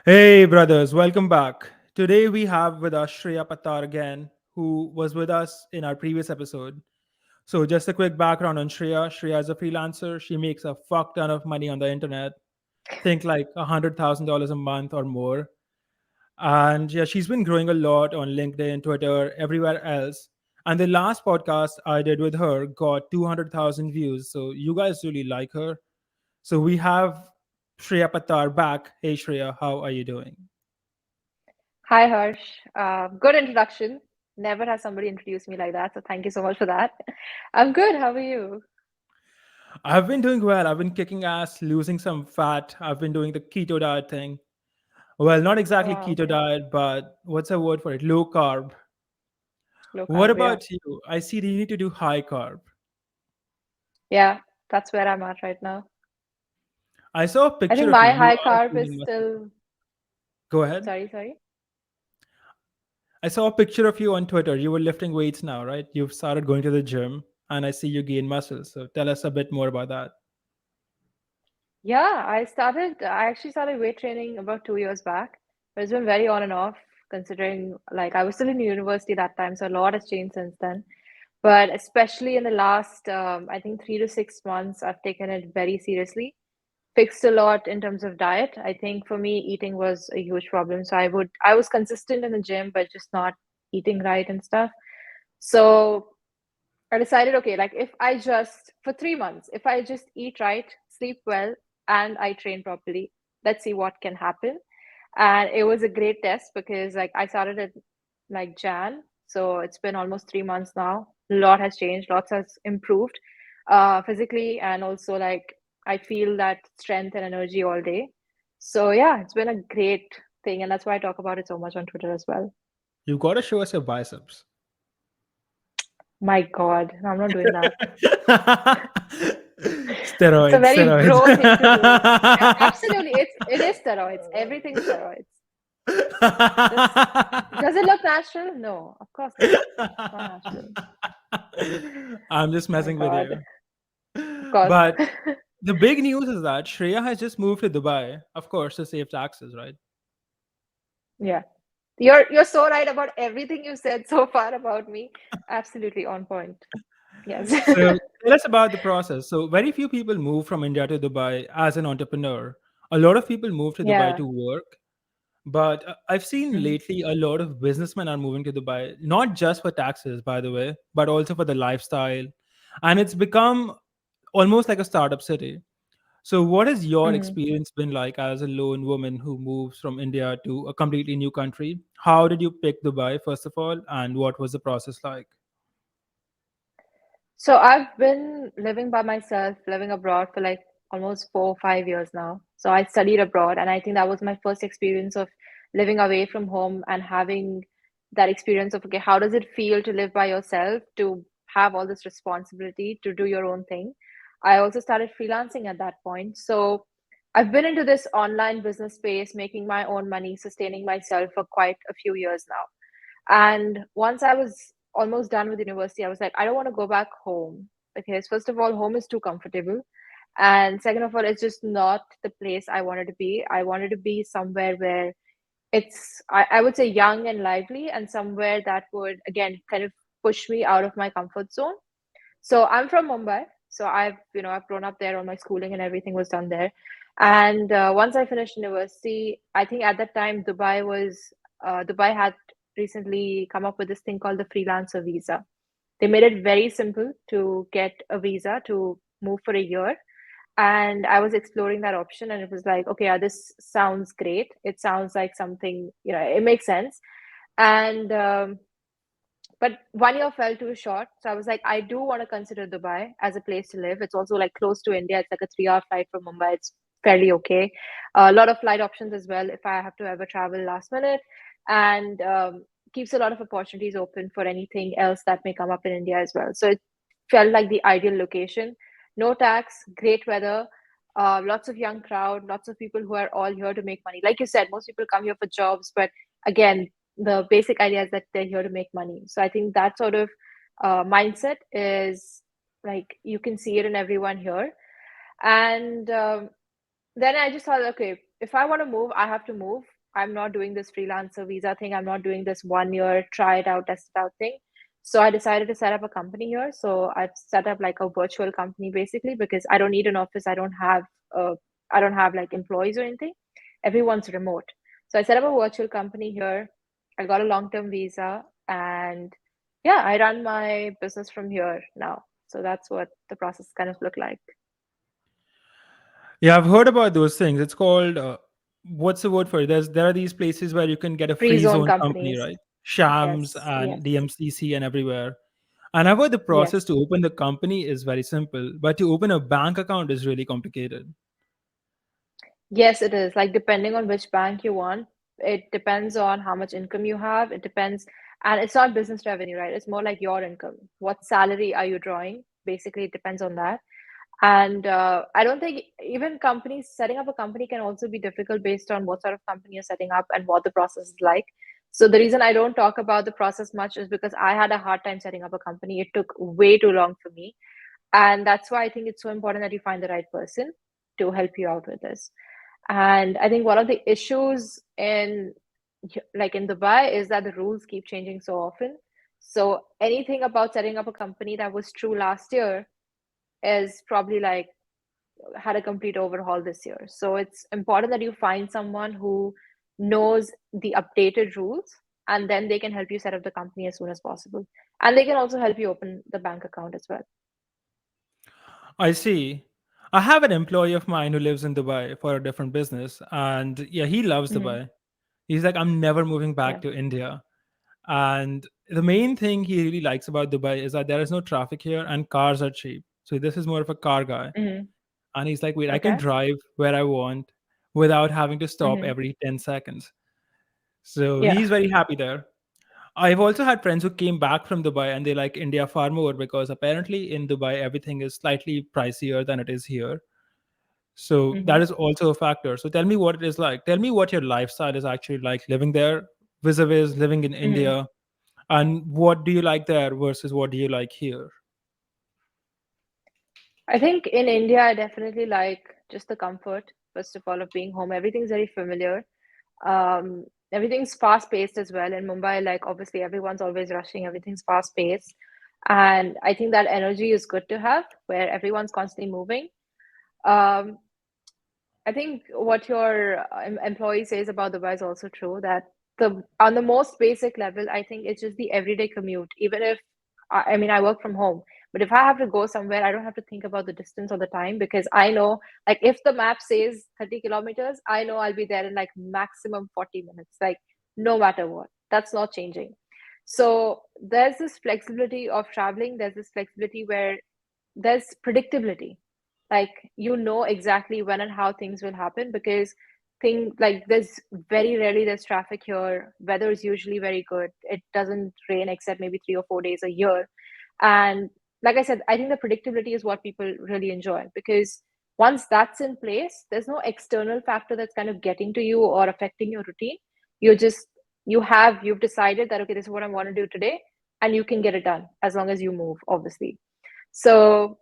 Hey, brothers, welcome back. Today we have with us Shreya Pattar again, who was with us in our previous episode. So, just a quick background on Shreya. Shreya is a freelancer. She makes a fuck ton of money on the internet. Think like $100,000 a month or more. And yeah, she's been growing a lot on LinkedIn, Twitter, everywhere else. And the last podcast I did with her got 200,000 views. So, you guys really like her. So, we have Shreya Pattar back. Hey, Shreya, how are you doing? Hi, Harsh. Good introduction. Never has somebody introduced me like that, so thank you so much for that. I'm good. How are you? I've been doing well. I've been kicking ass, losing some fat. I've been doing the keto diet thing. Well, not Oh, exactly wow, keto okay. diet, but what's a word for it? Low carb. Low What carb, yeah. about you? I see you need to do high carb. Yeah, that's where I'm at right now. I saw a I picture think of you. my You high are carb is gaining muscle. still, Go ahead. sorry. I saw a picture of you on Twitter. You were lifting weights now, right? You've started going to the gym, and I see you gain muscle. So tell us a bit more about that. Yeah, I actually started weight training about 2 years back, but it's been very on and off considering like I was still in university that time, so a lot has changed since then. But especially in the last, I think 3 to 6 months, I've taken it very seriously. Fixed a lot in terms of diet. I think for me, eating was a huge problem. So I was consistent in the gym, but just not eating right and stuff. So I decided, okay, like if I just for 3 months, if I just eat right, sleep well, and I train properly, let's see what can happen. And it was a great test because like I started at like Jan, so it's been almost 3 months now. A lot has changed, lots has improved, physically, and also like I feel that strength and energy all day. So yeah, it's been a great thing, and that's why I talk about it so much on Twitter as well. You got to show us your biceps. My God, I'm not doing that. It's a Steroids, very steroids. bro thing to do. Absolutely, it is steroids. Everything steroids. This does it look natural? No, of course not. It's not natural. I'm just My messing with God, you. of course. But the big news is that Shreya has just moved to Dubai, of course, to save taxes, right? Yeah, you're so right about everything you said so far about me. Absolutely on point. Yes. So tell us about the process. So very few people move from India to Dubai as an entrepreneur. A lot of people move to Dubai Yeah. to work. But I've seen Mhm. lately a lot of businessmen are moving to Dubai, not just for taxes, by the way, but also for the lifestyle. And it's become almost like a startup city. So, what has your Mhm. experience been like as a lone woman who moves from India to a completely new country? How did you pick Dubai, first of all, and what was the process like? So I've been living by myself, living abroad for like almost 4 or 5 years now. So I studied abroad, and I think that was my first experience of living away from home and having that experience of, okay, how does it feel to live by yourself, to have all this responsibility, to do your own thing. I also started freelancing at that point. So I've been into this online business space, making my own money, sustaining myself for quite a few years now. And once I was almost done with university, I was like, I don't want to go back home because, first of all, home is too comfortable. And second of all, it's just not the place I wanted to be. I wanted to be somewhere where I would say, young and lively, and somewhere that would, again, kind of push me out of my comfort zone. So I'm from Mumbai. So I've grown up there. All my schooling and everything was done there. And once I finished university, I think at that time Dubai had recently come up with this thing called the freelancer visa. They made it very simple to get a visa to move for a year. And I was exploring that option, and it was like, okay, this sounds great. It sounds like something, it makes sense. And but 1 year fell too short. So I was like, I do want to consider Dubai as a place to live. It's also like close to India. It's like a 3 hour flight from Mumbai. It's fairly okay. A lot of flight options as well if I have to ever travel last minute. And keeps a lot of opportunities open for anything else that may come up in India as well. So it felt like the ideal location. No tax, great weather, lots of young crowd, lots of people who are all here to make money. Like you said, most people come here for jobs, but again, the basic idea is that they're here to make money. So I think that sort of mindset is like you can see it in everyone here. And then I just thought, okay, if I want to move, I have to move. I'm not doing this freelancer visa thing. I'm not doing this 1 year, try it out, test it out thing. So I decided to set up a company here. So I've set up like a virtual company basically because I don't need an office. Uh, I don't have like employees or anything. Everyone's remote. So I set up a virtual company here. I got a long-term visa and yeah, I run my business from here now. So that's what the process kind of look like. Yeah, I've heard about those things. It's called what's the word for it? There are these places where you can get a Free free zone zone company, companies. right? Shams Yes, and yes, DMCC and everywhere. And I've heard the yes. process to open the company is very simple, but to open a bank account is really complicated. Yes, it is. Like depending on which bank you want, it depends on how much income you have. It depends, and it's not business revenue, right? It's more like your income. What salary are you drawing? Basically, it depends on that. And I don't think even companies setting up a company can also be difficult based on what sort of company you're setting up and what the process is like. So the reason I don't talk about the process much is because I had a hard time setting up a company. It took way too long for me. And that's why I think it's so important that you find the right person to help you out with this. And I think one of the issues in like in Dubai is that the rules keep changing so often. So anything about setting up a company that was true last year is probably like had a complete overhaul this year. So it's important that you find someone who knows the updated rules and then they can help you set up the company as soon as possible. And they can also help you open the bank account as well. I see. I have an employee of mine who lives in Dubai for a different business, and yeah, he loves Hmm. Dubai. He's like, I'm never moving back Yeah. to India. And the main thing he really likes about Dubai is that there is no traffic here and cars are cheap. So this is more of a car guy. Hmm. And he's like, wait, I can Okay. drive where I want without having to stop Hmm. every 10 seconds. So Yeah. he's very happy there. I've also had friends who came back from Dubai and they like India far more because apparently in Dubai everything is slightly pricier than it is here. So Hmm. that is also a factor. So tell me what it is like. Tell me what your lifestyle is actually like living there vis-a-vis living in Hmm. India, and what do you like there versus what do you like here? I think in India, I definitely like just the comfort, first of all, of being home. Everything's very familiar. Everything's fast paced as well. In Mumbai, like obviously everyone's always rushing, everything's fast paced. And I think that energy is good to have where everyone's constantly moving. Um, I think what your employee says about Dubai is also true. That the on the most basic level, I think it's just the everyday commute. Even if I mean I work from home, but if I have to go somewhere, I don't have to think about the distance or the time because I know like if the map says 30 kilometers, I know I'll be there in like maximum 40 minutes. Like no matter what, that's not changing. So there's this flexibility of traveling. There's this flexibility where there's predictability, like you know exactly when and how things will happen because thing like there's very rarely there's traffic here. Weather is usually very good. It doesn't rain except maybe 3 or 4 days a year. And like I said, I think the predictability is what people really enjoy because once that's in place, there's no external factor that's kind of getting to you or affecting your routine. You just you've decided that okay, this is what I want to do today, and you can get it done as long as you move obviously. So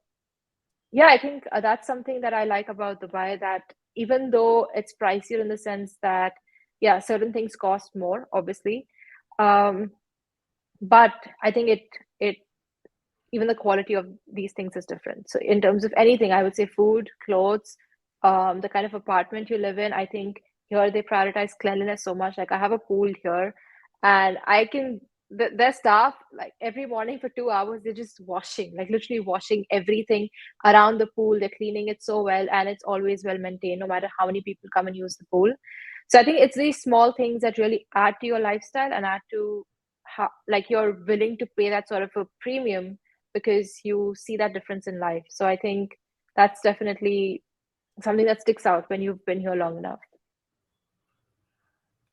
yeah, I think that's something that I like about Dubai, that even though it's pricier in the sense that, yeah, certain things cost more, obviously. Um, but I think it, even the quality of these things is different. So in terms of anything, I would say food, clothes, the kind of apartment you live in, I think here they prioritize cleanliness so much. Like I have a pool here, and I can their staff like every morning for 2 hours they're just washing, like literally washing everything around the pool. They're cleaning it so well, and it's always well maintained, no matter how many people come and use the pool. So I think it's these small things that really add to your lifestyle and add to how like you're willing to pay that sort of a premium because you see that difference in life. So I think that's definitely something that sticks out when you've been here long enough.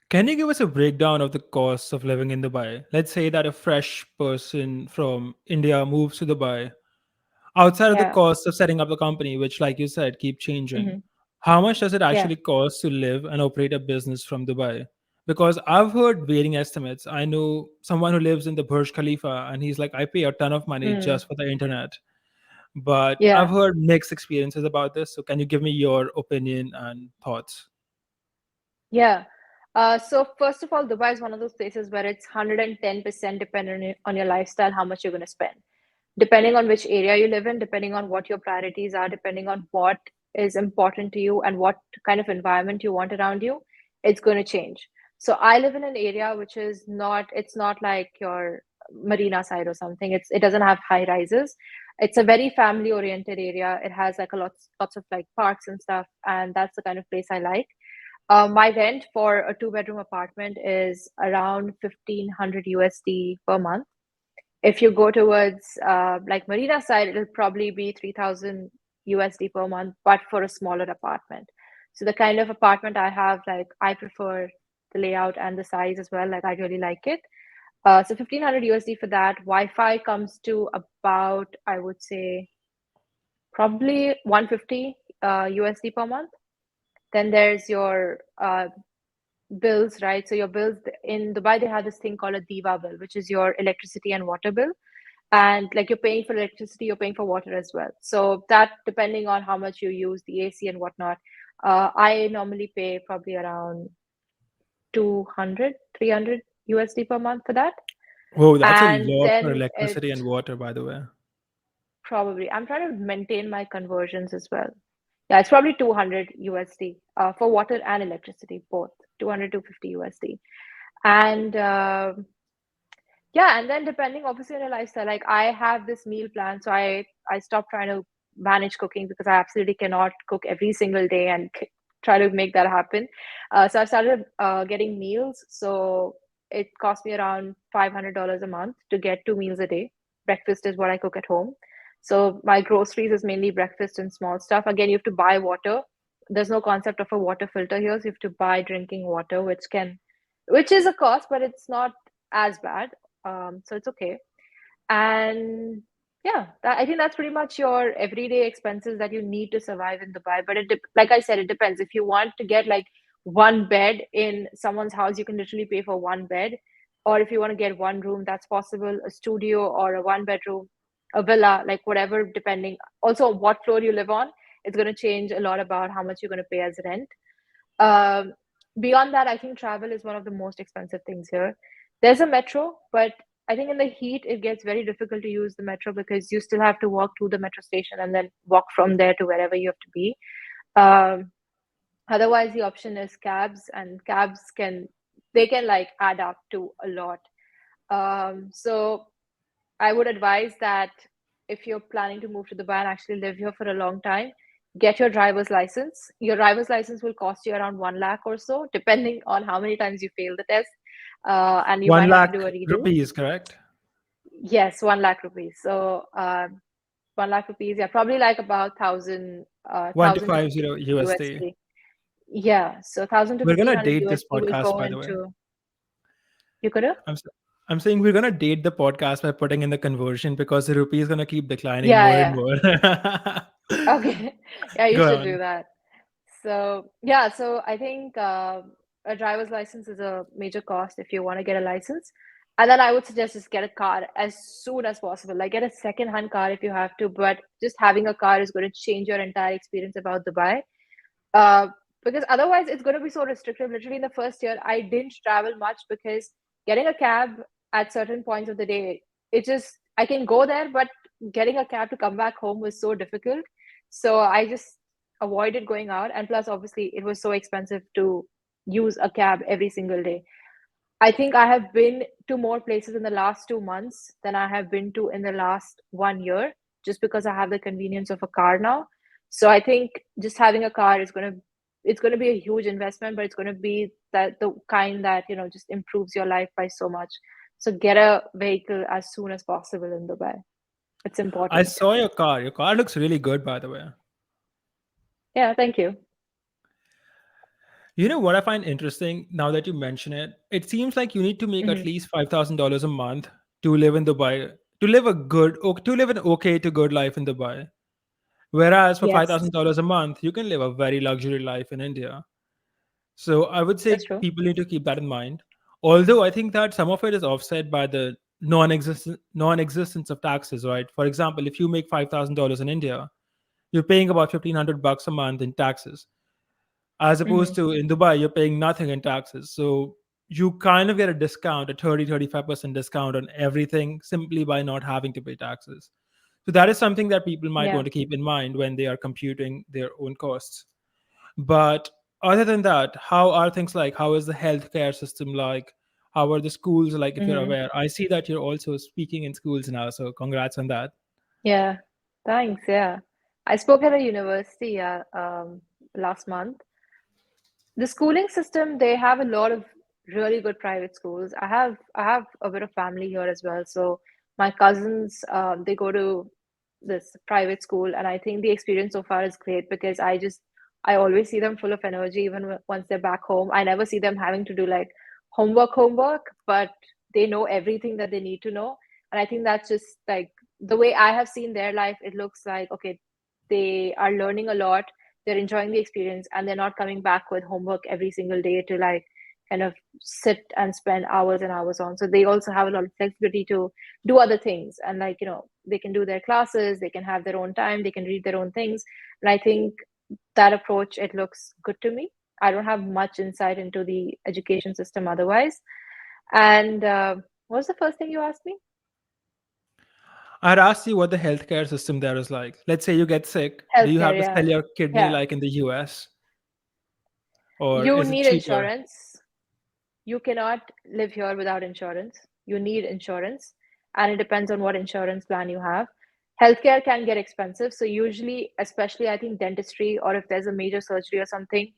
Can you give us a breakdown of the costs of living in Dubai? Let's say that a fresh person from India moves to Dubai. Outside of the Yeah. cost of setting up the company, which, like you said, keep changing, Hmm. how much does it Yeah. actually cost to live and operate a business from Dubai? Because I've heard varying estimates. I know someone who lives in the Burj Khalifa, and he's like, I pay a ton of money Mm. just for the internet. But I've Yeah. heard mixed experiences about this. So, can you give me your opinion and thoughts? Yeah. So first of all, Dubai is one of those places where it's 110% dependent on your lifestyle, how much you're going to spend. Depending on which area you live in, depending on what your priorities are, depending on what is important to you and what kind of environment you want around you, it's going to change. So I live in an area which is not, it's not like your marina side or something. It doesn't have high rises. It's a very family oriented area. It has like a lots of like parks and stuff, and that's the kind of place I like. My rent for a two-bedroom apartment is around 1500 USD per month. If you go towards like Marina side, it'll probably be 3000 USD per month, but for a smaller apartment. So the kind of apartment I have, like I prefer the layout and the size as well. Like I really like it. So 1500 USD for that. Wi-Fi comes to about, I would say, probably 150 USD per month. Then there's your bills, right? So your bills in Dubai, they have this thing called a diva bill, which is your electricity and water bill. And like you're paying for electricity, you're paying for water as well. So that depending on how much you use the AC and whatnot, I normally pay probably around 200, 300 USD per month for that. Whoa, that's a And lot for then it electricity and water, by the way. probably, I'm trying to maintain my conversions as well. Yeah, it's probably 200 USD for water and electricity, both 200 to 50 USD. And yeah, and then depending obviously on your lifestyle, like I have this meal plan, so I stopped trying to manage cooking because I absolutely cannot cook every single day and try to make that happen. So I started getting meals. So it cost me around $500 a month to get 2 meals a day. Breakfast is what I cook at home. So my groceries is mainly breakfast and small stuff. Again, you have to buy water. There's no concept of a water filter here, so you have to buy drinking water, which is a cost, but it's not as bad. So it's okay. And yeah, I think that's pretty much your everyday expenses that you need to survive in Dubai. But like I said, it depends. If you want to get like one bed in someone's house, you can literally pay for one bed. Or if you want to get one room, that's possible. A studio or a one bedroom, a villa, like whatever, depending. Also, what floor you live on, it's going to change a lot about how much you're going to pay as rent. Um, Beyond that, I think travel is one of the most expensive things here. There's a metro, but I think in the heat, it gets very difficult to use the metro because you still have to walk to the metro station and then walk from there to wherever you have to be. Um, Otherwise, the option is cabs, and cabs they can like add up to a lot. So I would advise that if you're planning to move to Dubai and actually live here for a long time, get your driver's license. Your driver's license will cost you around 1 lakh or so, depending on how many times you fail the test. And you One might have to lakh do a redo. rupees, correct? Yes, 1 lakh rupees. So 1 lakh rupees, yeah, probably like about One to thousand to five fifteen zero hundred USD. USD. Yeah, so 1,000 to We're fifteen gonna hundred date this USD will podcast, go by the way. into. You could have? I'm s- I'm saying we're gonna date the podcast by putting in the conversion because the rupee is gonna keep declining Yeah, more and yeah. more. Okay. Yeah, you Go should do on. that. So yeah, so I think a driver's license is a major cost if you want to get a license. And then I would suggest just get a car as soon as possible. Like get a second-hand car if you have to, but just having a car is going to change your entire experience about Dubai. Uh, because otherwise it's going to be so restrictive. Literally in the first year, I didn't travel much because getting a cab at certain points of the day, I can go there, but getting a cab to come back home was so difficult. So I just avoided going out. And plus, obviously, it was so expensive to use a cab every single day. I think I have been to more places in the last 2 months than I have been to in the last 1 year, just because I have the convenience of a car now. So I think just having a car is it's gonna be a huge investment, but it's gonna be the kind that just improves your life by so much. So get a vehicle as soon as possible in Dubai. It's I important. saw your car. Your car looks really good, by the way. Yeah, thank you. You know what I find interesting now that you mention it? It seems like you need to make at Hmm. least $5,000 a month to live in Dubai, to live to live an okay to good life in Dubai. Whereas for Yes, $5,000 a month, you can live a very luxury life in India. So I would that's say true. people need to keep that in mind. Although I think that some of it is offset by the non-existence of taxes, right? For example, if you make $5,000 in India, you're paying about 1,500 bucks a month in taxes. as Hmm. opposed to in Dubai, you're paying nothing in taxes. So you kind of get a discount, a 35% discount on everything simply by not having to pay taxes. So that is something that people might Yeah. want to keep in mind when they are computing their own costs. But other than that, how are things like? How is the healthcare system like? How are the schools like, if you're Hmm. aware? I see that you're also speaking in schools now, so congrats on that. Yeah. Thanks. Yeah. I spoke at a university last month. The schooling system, they have a lot of really good private schools. I have a bit of family here as well, so my cousins, they go to this private school, and I think the experience so far is great because I always see them full of energy even once they're back home. I never see them having to do like homework, but they know everything that they need to know. And I think that's just like the way I have seen their life. It looks like, okay, they are learning a lot, they're enjoying the experience, and they're not coming back with homework every single day to like kind of sit and spend hours and hours on. So they also have a lot of flexibility to do other things, and like, they can do their classes, they can have their own time, they can read their own things. And I think that approach, it looks good to me. I don't have much insight into the education system otherwise. And what was the first thing you asked me? I had asked you what the healthcare system there is like. Let's say you get sick. Do you Healthcare, have to yeah. sell your kidney Yeah. like in the US, or You is it need cheaper? insurance. You cannot live here without insurance. You need insurance, and it depends on what insurance plan you have. Healthcare can get expensive. So, usually, especially I think dentistry, or if there's a major surgery or something,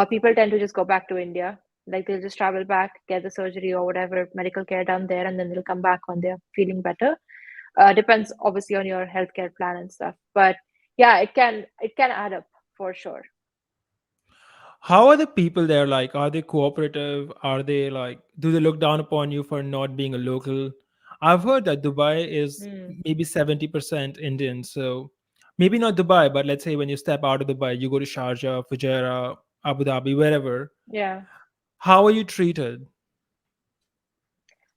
people tend to just go back to India. Like they'll just travel back, get the surgery or whatever medical care done there, and then they'll come back when they're feeling better. Depends obviously on your healthcare plan and stuff. But yeah, it can add up for sure. How are the people there like? Are they cooperative? Are they like, do they look down upon you for not being a local? I've heard that Dubai is Mm, maybe 70% Indian. So maybe not Dubai, but let's say when you step out of Dubai, you go to Sharjah, Fujairah, Abu Dhabi, wherever. yeah. How are you treated?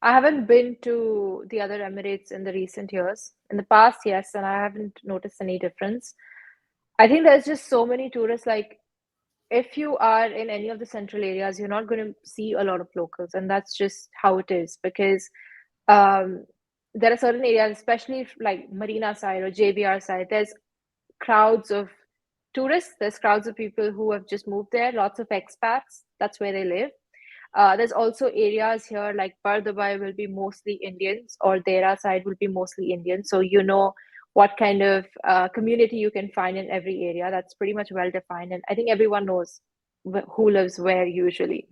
I haven't been to the other Emirates in the recent years. In the past, yes, and I haven't noticed any difference. I think there's just so many tourists. Like, if you are in any of the central areas, you're not going to see a lot of locals, and that's just how it is because um, there are certain areas, especially like Marina side or JBR side, there's crowds of tourists, there's crowds of people who have just moved there, lots of expats, that's where they live. There's also areas here like Par Dubai will be mostly Indians, or Dera side will be mostly Indians. So you know what kind of community you can find in every area. That's pretty much well defined, and I think everyone knows who lives where usually.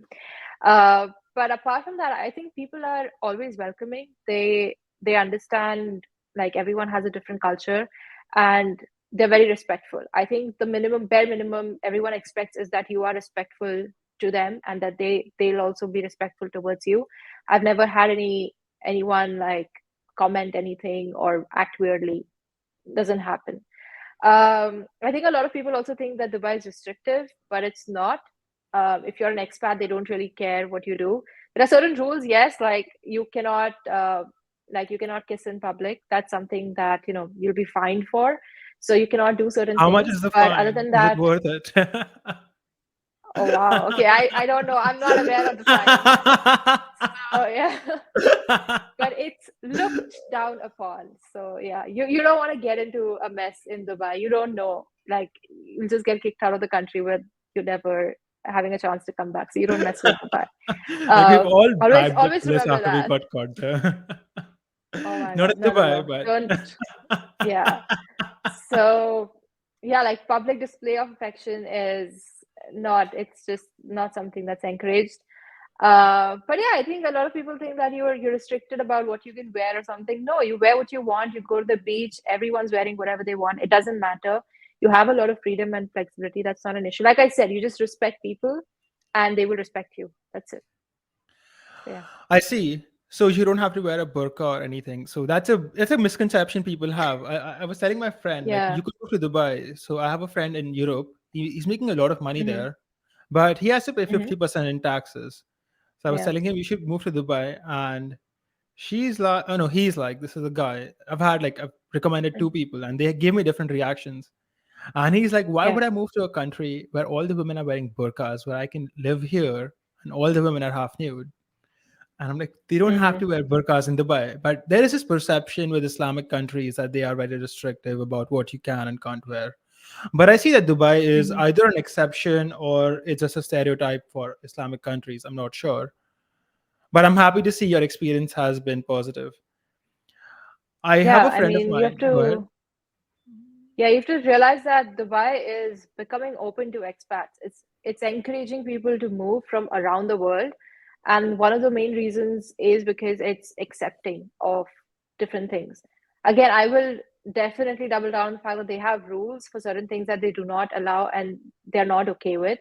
Uh, but apart from that, I think people are always welcoming. They understand like everyone has a different culture, and they're very respectful. I think the minimum, bare minimum, everyone expects is that you are respectful to them, and that they'll also be respectful towards you. I've never had anyone like comment anything or act weirdly. Doesn't happen. I think a lot of people also think that Dubai is restrictive, but it's not. If you're an expat, they don't really care what you do. There are certain rules, yes, like you cannot kiss in public. That's something that you'll be fined for. So you cannot do certain How much things. is the But other fine? than Is it that, worth it? oh wow, okay, I don't know. I'm not aware of the fines. So yeah. But it's looked down upon. So yeah, you don't want to get into a mess in Dubai. You don't know, like you'll just get kicked out of the country with you never having a chance to come back. So you don't mess with Dubai. Like we've all Always, bagged the always police remember after we that. got caught there. Oh my Not God, in no, no, Dubai, no, but don't. Yeah. So yeah, like public display of affection is not. It's just not something that's encouraged. But yeah, I think a lot of people think that you're restricted about what you can wear or something. No, you wear what you want. You go to the beach. Everyone's wearing whatever they want. It doesn't matter. You have a lot of freedom and flexibility. That's not an issue. Like I said, you just respect people, and they will respect you. That's it. So yeah, I see. So you don't have to wear a burqa or anything. So that's a misconception people have. I was telling my friend like yeah, you could go to Dubai. So I have a friend in Europe. He's making a lot of money mm-hmm. there, but he has to pay Mm-hmm. 50% in taxes. So I was Yeah, telling him you should move to Dubai, and she's like, oh no, he's like, this is a guy. I've recommended two mm-hmm. people, and they gave me different reactions. And he's like, why Yeah. would I move to a country where all the women are wearing burqas, where I can live here and all the women are half nude? And I'm like, they don't have Mm-hmm. to wear burqas in Dubai. But there is this perception with Islamic countries that they are very restrictive about what you can and can't wear. But I see that Dubai is Mm-hmm. either an exception or it's just a stereotype for Islamic countries. I'm not sure. But I'm happy to see your experience has been positive. I have Yeah, a I friend of mean, mine. Go ahead. you have to realize that Dubai is becoming open to expats. It's encouraging people to move from around the world, and one of the main reasons is because it's accepting of different things. Again, I will definitely double down on the fact that they have rules for certain things that they do not allow and they're not okay with,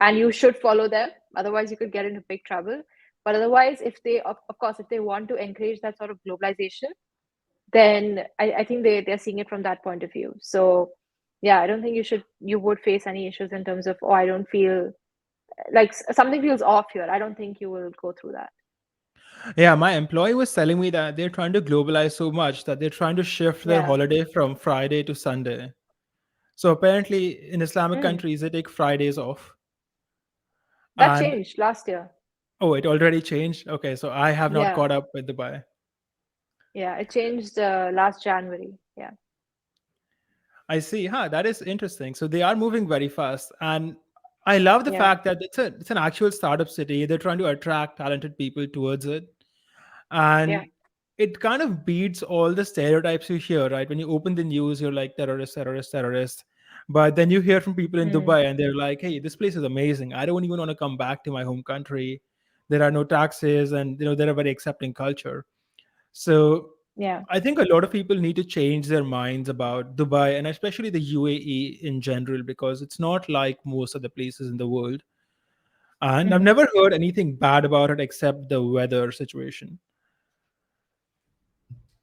and you should follow them. Otherwise, you could get into big trouble. But otherwise, if they, of course, if they want to encourage that sort of globalization, then I think they're seeing it from that point of view. So yeah, I don't think you would face any issues in terms of, oh, I don't feel like something feels off here. I don't think you will go through that. Yeah, my employee was telling me that they're trying to globalize so much that they're trying to shift their Yeah. holiday from Friday to Sunday. So apparently, in Islamic Mm. countries, they take Fridays off. That And changed last year. oh, it already changed. Okay, so I have not Yeah. caught up with Dubai. Yeah, it changed last January. Yeah. I see. Huh, that is interesting. So they are moving very fast, and I love the Yeah. fact that it's an actual startup city. They're trying to attract talented people towards it, and Yeah. it kind of beats all the stereotypes you hear. Right, when you open the news, you're like terrorist, terrorist, terrorist. But then you hear from people in Mm. Dubai, and they're like, "Hey, this place is amazing. I don't even want to come back to my home country. There are no taxes, and they're a very accepting culture." So Yeah. I think a lot of people need to change their minds about Dubai and especially the UAE in general because it's not like most other places in the world. And I've Hmm. never heard anything bad about it except the weather situation.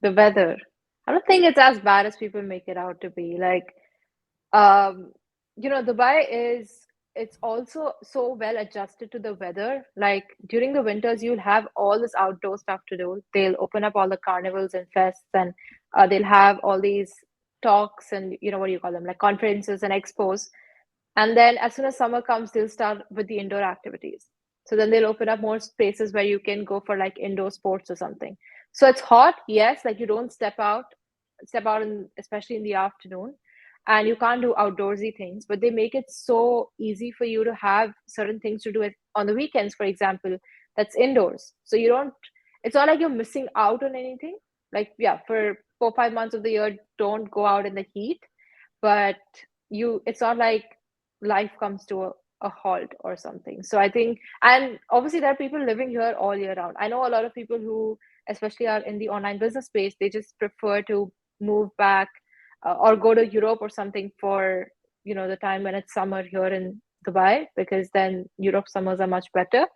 The weather. I don't think it's as bad as people make it out to be. Like, um Dubai is, it's also so well adjusted to the weather. Like during the winters you'll have all this outdoor stuff to do. They'll open up all the carnivals and fests, and they'll have all these talks and what do you call them, like conferences and expos. And then as soon as summer comes, they'll start with the indoor activities. So then they'll open up more spaces where you can go for like indoor sports or something. So it's hot, yes, like you don't step out in, especially in the afternoon, and you can't do outdoorsy things, but they make it so easy for you to have certain things to do it on the weekends, for example, that's indoors. So you don't, it's not like you're missing out on anything. Like, yeah, for 4 5 months of the year, don't go out in the heat, but it's not like life comes to a halt or something. So I think, and obviously there are people living here all year round. I know a lot of people who especially are in the online business space, they just prefer to move back, or go to Europe or something for the time when it's summer here in Dubai, because then Europe summers are much better.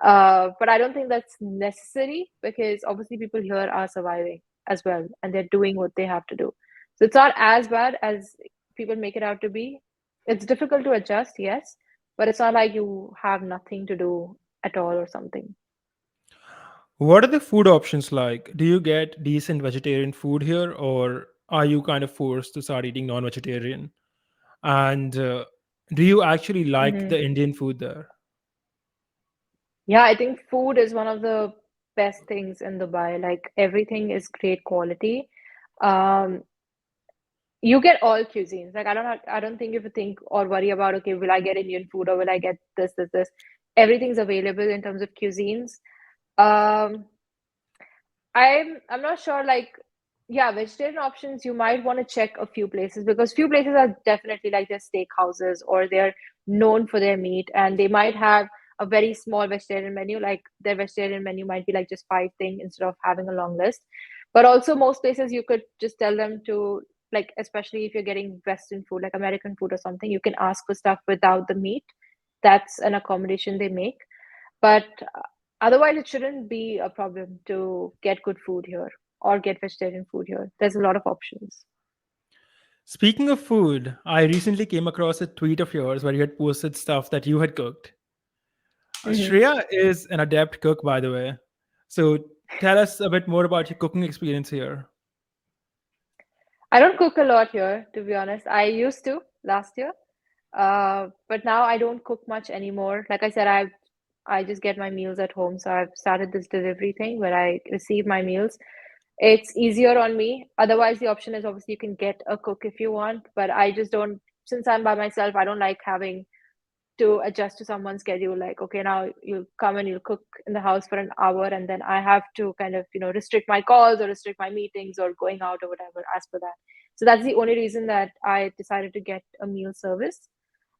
But I don't think that's necessary, because obviously people here are surviving as well, and they're doing what they have to do. So it's not as bad as people make it out to be. It's difficult to adjust, yes, but it's not like you have nothing to do at all or something. What are the food options like? Do you get decent vegetarian food here or are you kind of forced to start eating non vegetarian? And do you actually like Hmm. the Indian food there? Yeah, I think food is one of the best things in Dubai. Like everything is great quality. Um, you get all cuisines. Like I don't think you have to think or worry about, okay, will I get Indian food or will I get this? Everything's available in terms of cuisines. Um, I'm not sure, like, yeah, vegetarian options you might want to check a few places, because few places are definitely like their steakhouses, or they're known for their meat, and they might have a very small vegetarian menu. Like their vegetarian menu might be like just 5 things instead of having a long list. But also most places you could just tell them to, like, especially if you're getting Western food like American food or something, you can ask for stuff without the meat. That's an accommodation they make. But otherwise, it shouldn't be a problem to get good food here or get vegetarian food here. There's a lot of options. Speaking of food, I recently came across a tweet of yours where you had posted stuff that you had cooked. Hmm. Shreya is an adept cook, by the way. So tell us a bit more about your cooking experience here. I don't cook a lot here, to be honest. I used to last year, but now I don't cook much anymore. Like I said, I just get my meals at home, so I've started this delivery thing where I receive my meals. It's easier on me. Otherwise, the option is obviously you can get a cook if you want, but I just don't. Since I'm by myself, I don't like having to adjust to someone's schedule. Like, okay, now you'll come and you'll cook in the house for an hour, and then I have to kind of, restrict my calls or restrict my meetings or going out or whatever as per that. So that's the only reason that I decided to get a meal service.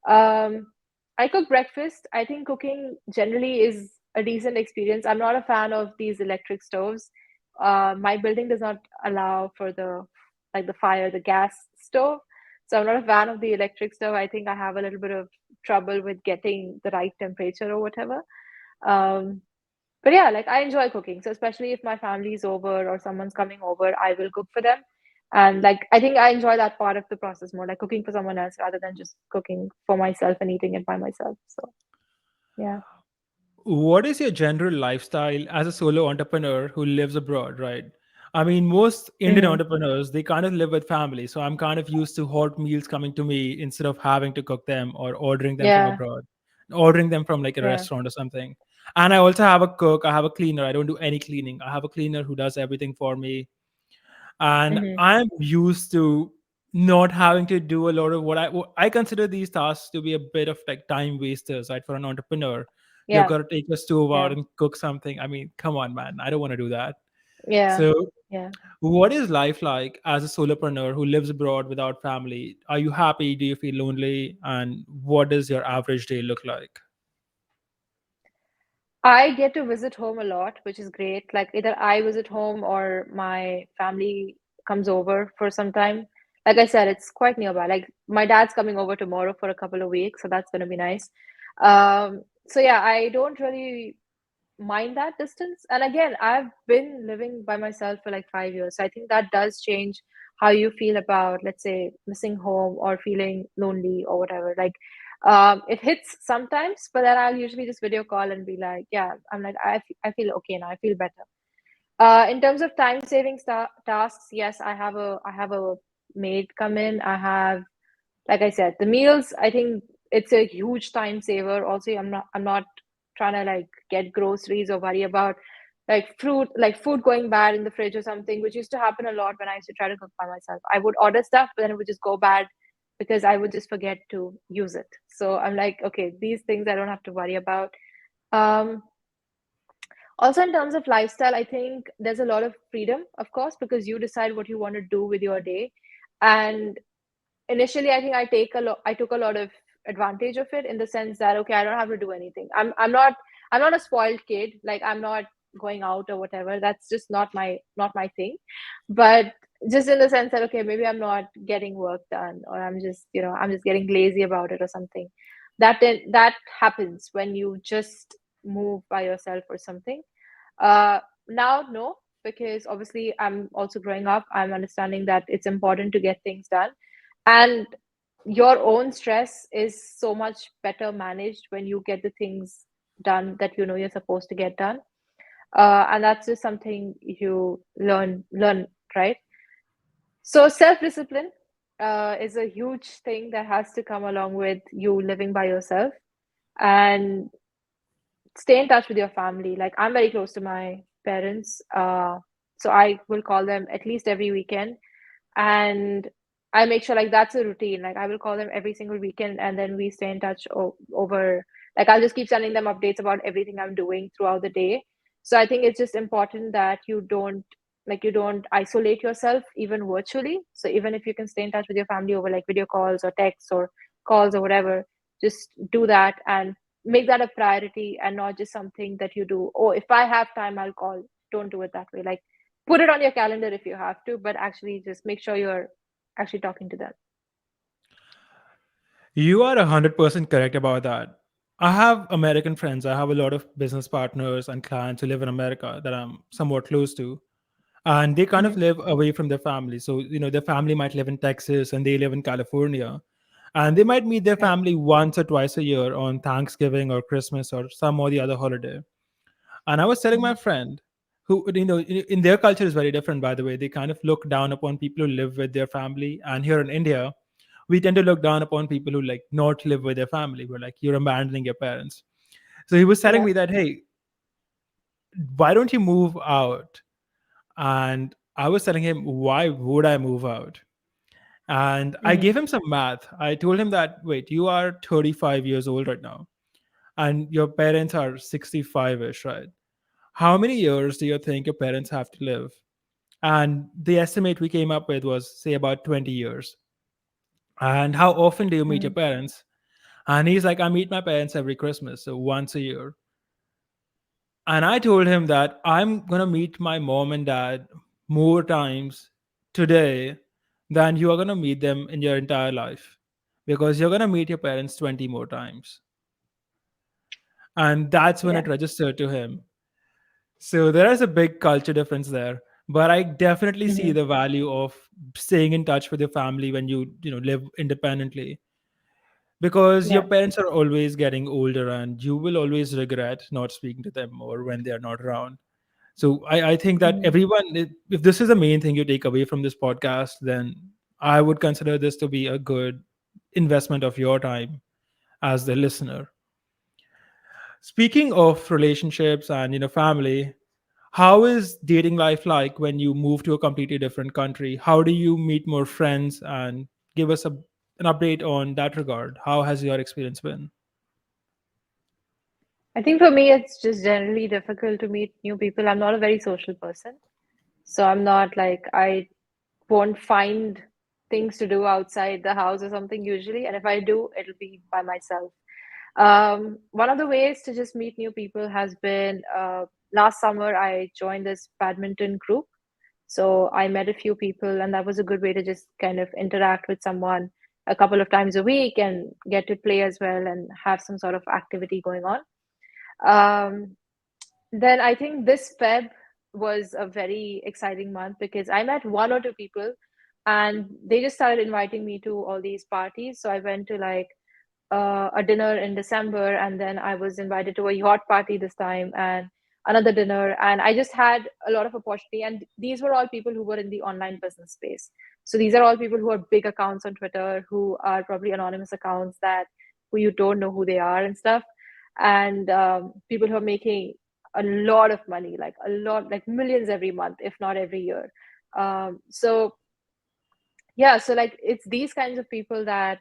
um, I cook breakfast. I think cooking generally is a decent experience. I'm not a fan of these electric stoves. My building does not allow for the fire, the gas stove. So I'm not a fan of the electric stove. I think I have a little bit of trouble with getting the right temperature or whatever. Um, but yeah, like I enjoy cooking. So especially if my family's over or someone's coming over, I will cook for them. And like I think I enjoy that part of the process more, like cooking for someone else rather than just cooking for myself and eating it by myself. So yeah. What is your general lifestyle as a solo entrepreneur who lives abroad, right? I mean, most Indian Hmm. entrepreneurs, they kind of live with family. So I'm kind of used to hot meals coming to me instead of having to cook them or ordering them from Yeah. abroad, ordering them from like a Yeah. restaurant or something. And I also have a cook, I have a cleaner. I don't do any cleaning. I have a cleaner who does everything for me. And Hmm. I'm used to not having to do a lot of what I consider these tasks to be a bit of like time wasters, right? For an entrepreneur, you've Yeah. got to take your stove out Yeah. and cook something. I mean, come on, man, I don't want to do that. Yeah. So Yeah. what is life like as a solopreneur who lives abroad without family? Are you happy? Do you feel lonely? And what does your average day look like? I get to visit home a lot, which is great. Like either I visit home or my family comes over for some time. Like I said, it's quite nearby. Like my dad's coming over tomorrow for a couple of weeks, so that's going to be nice. So yeah, I don't really mind that distance. And again, I've been living by myself for like 5 years. So I think that does change how you feel about, let's say, missing home or feeling lonely or whatever. Like, it hits sometimes, but then I'll usually just video call and be like, yeah, I'm like, I feel okay now. I feel better. In terms of time saving tasks, yes, I have a maid come in. I have, like I said, the meals, I think it's a huge time saver. Also, I'm not trying to like get groceries or worry about like food going bad in the fridge or something, which used to happen a lot when I used to try to cook by myself. I would order stuff, but then it would just go bad because I would just forget to use it. So I'm like, okay, these things I don't have to worry about. Um, Also, in terms of lifestyle, I think there's a lot of freedom, of course, because you decide what you want to do with your day. And initially, I think I took a lot of advantage of it in the sense that okay, I don't have to do anything. I'm not a spoiled kid. Like I'm not going out or whatever. That's just not my thing. But just in the sense that okay, maybe I'm not getting work done, or I'm just getting lazy about it or something. That happens when you just move by yourself or something. uh Now, no, because obviously I'm also growing up. I'm understanding that it's important to get things done, and your own stress is so much better managed when you get the things done that you know you're supposed to get done. And that's just something you learn, right? So self-discipline is a huge thing that has to come along with you living by yourself, and stay in touch with your family. Like I'm very close to my parents, so I will call them at least every weekend, and I make sure like that's a routine. Like I will call them every single weekend, and then we stay in touch over. Like I'll just keep sending them updates about everything I'm doing throughout the day. So I think it's just important that you don't isolate yourself even virtually. So even if you can stay in touch with your family over like video calls or texts or calls or whatever, just do that and make that a priority and not just something that you do. Oh, if I have time, I'll call. Don't do it that way. Like put it on your calendar if you have to, but actually just make sure you're actually talking to them. You are 100% correct about that. I have American friends. I have a lot of business partners and clients who live in America that I'm somewhat close to. And they kind of Hmm. live away from their family. So, their family might live in Texas and they live in California. And they might meet their Yeah. family once or twice a year on Thanksgiving or Christmas or some or the other holiday. And I was telling Hmm. my friend who, in their culture is very different, by the way. They kind of look down upon people who live with their family. And here in India, we tend to look down upon people who like not live with their family. We're like, you're abandoning your parents. So he was telling Yeah. me that, hey, why don't you move out? And I was telling him, why would I move out? And I Mm-hmm. gave him some math. I told him that, wait, you are 35 years old right now, and your parents are 65-ish, right? How many years do you think your parents have to live? And the estimate we came up with was, say, about 20 years. And how often do you meet your Mm-hmm. parents? And he's like, I meet my parents every Christmas, so once a year. And I told him that I'm going to meet my mom and dad more times today than you are going to meet them in your entire life, because you're going to meet your parents 20 more times. And that's when Yeah. it registered to him. So there is a big culture difference there. But I definitely see Mm-hmm. the value of staying in touch with your family when you live independently, because your Yeah. parents are always getting older and you will always regret not speaking to them more when they are not around. So I think that Mm-hmm. everyone, if this is the main thing you take away from this podcast, then I would consider this to be a good investment of your time as the listener. Speaking of relationships and family, how is dating life like when you move to a completely different country? How do you meet more friends? And give us an update on that regard. How has your experience been? I think for me, it's just generally difficult to meet new people. I'm not a very social person. So I'm not like, I won't find things to do outside the house or something usually. And if I do, it'll be by myself. One of the ways to just meet new people has been last summer, I joined this badminton group. So I met a few people, and that was a good way to just kind of interact with someone a couple of times a week and get to play as well and have some sort of activity going on. Um, then I think this Feb was a very exciting month because I met one or two people and they just started inviting me to all these parties. So I went to like a dinner in December, and then I was invited to a yacht party this time and another dinner. And I just had a lot of opportunity. And these were all people who were in the online business space. So these are all people who are big accounts on Twitter, who are probably anonymous accounts that who you don't know who they are and stuff. And people who are making a lot of money, like a lot, like millions every month, if not every year. So yeah, so like it's these kinds of people that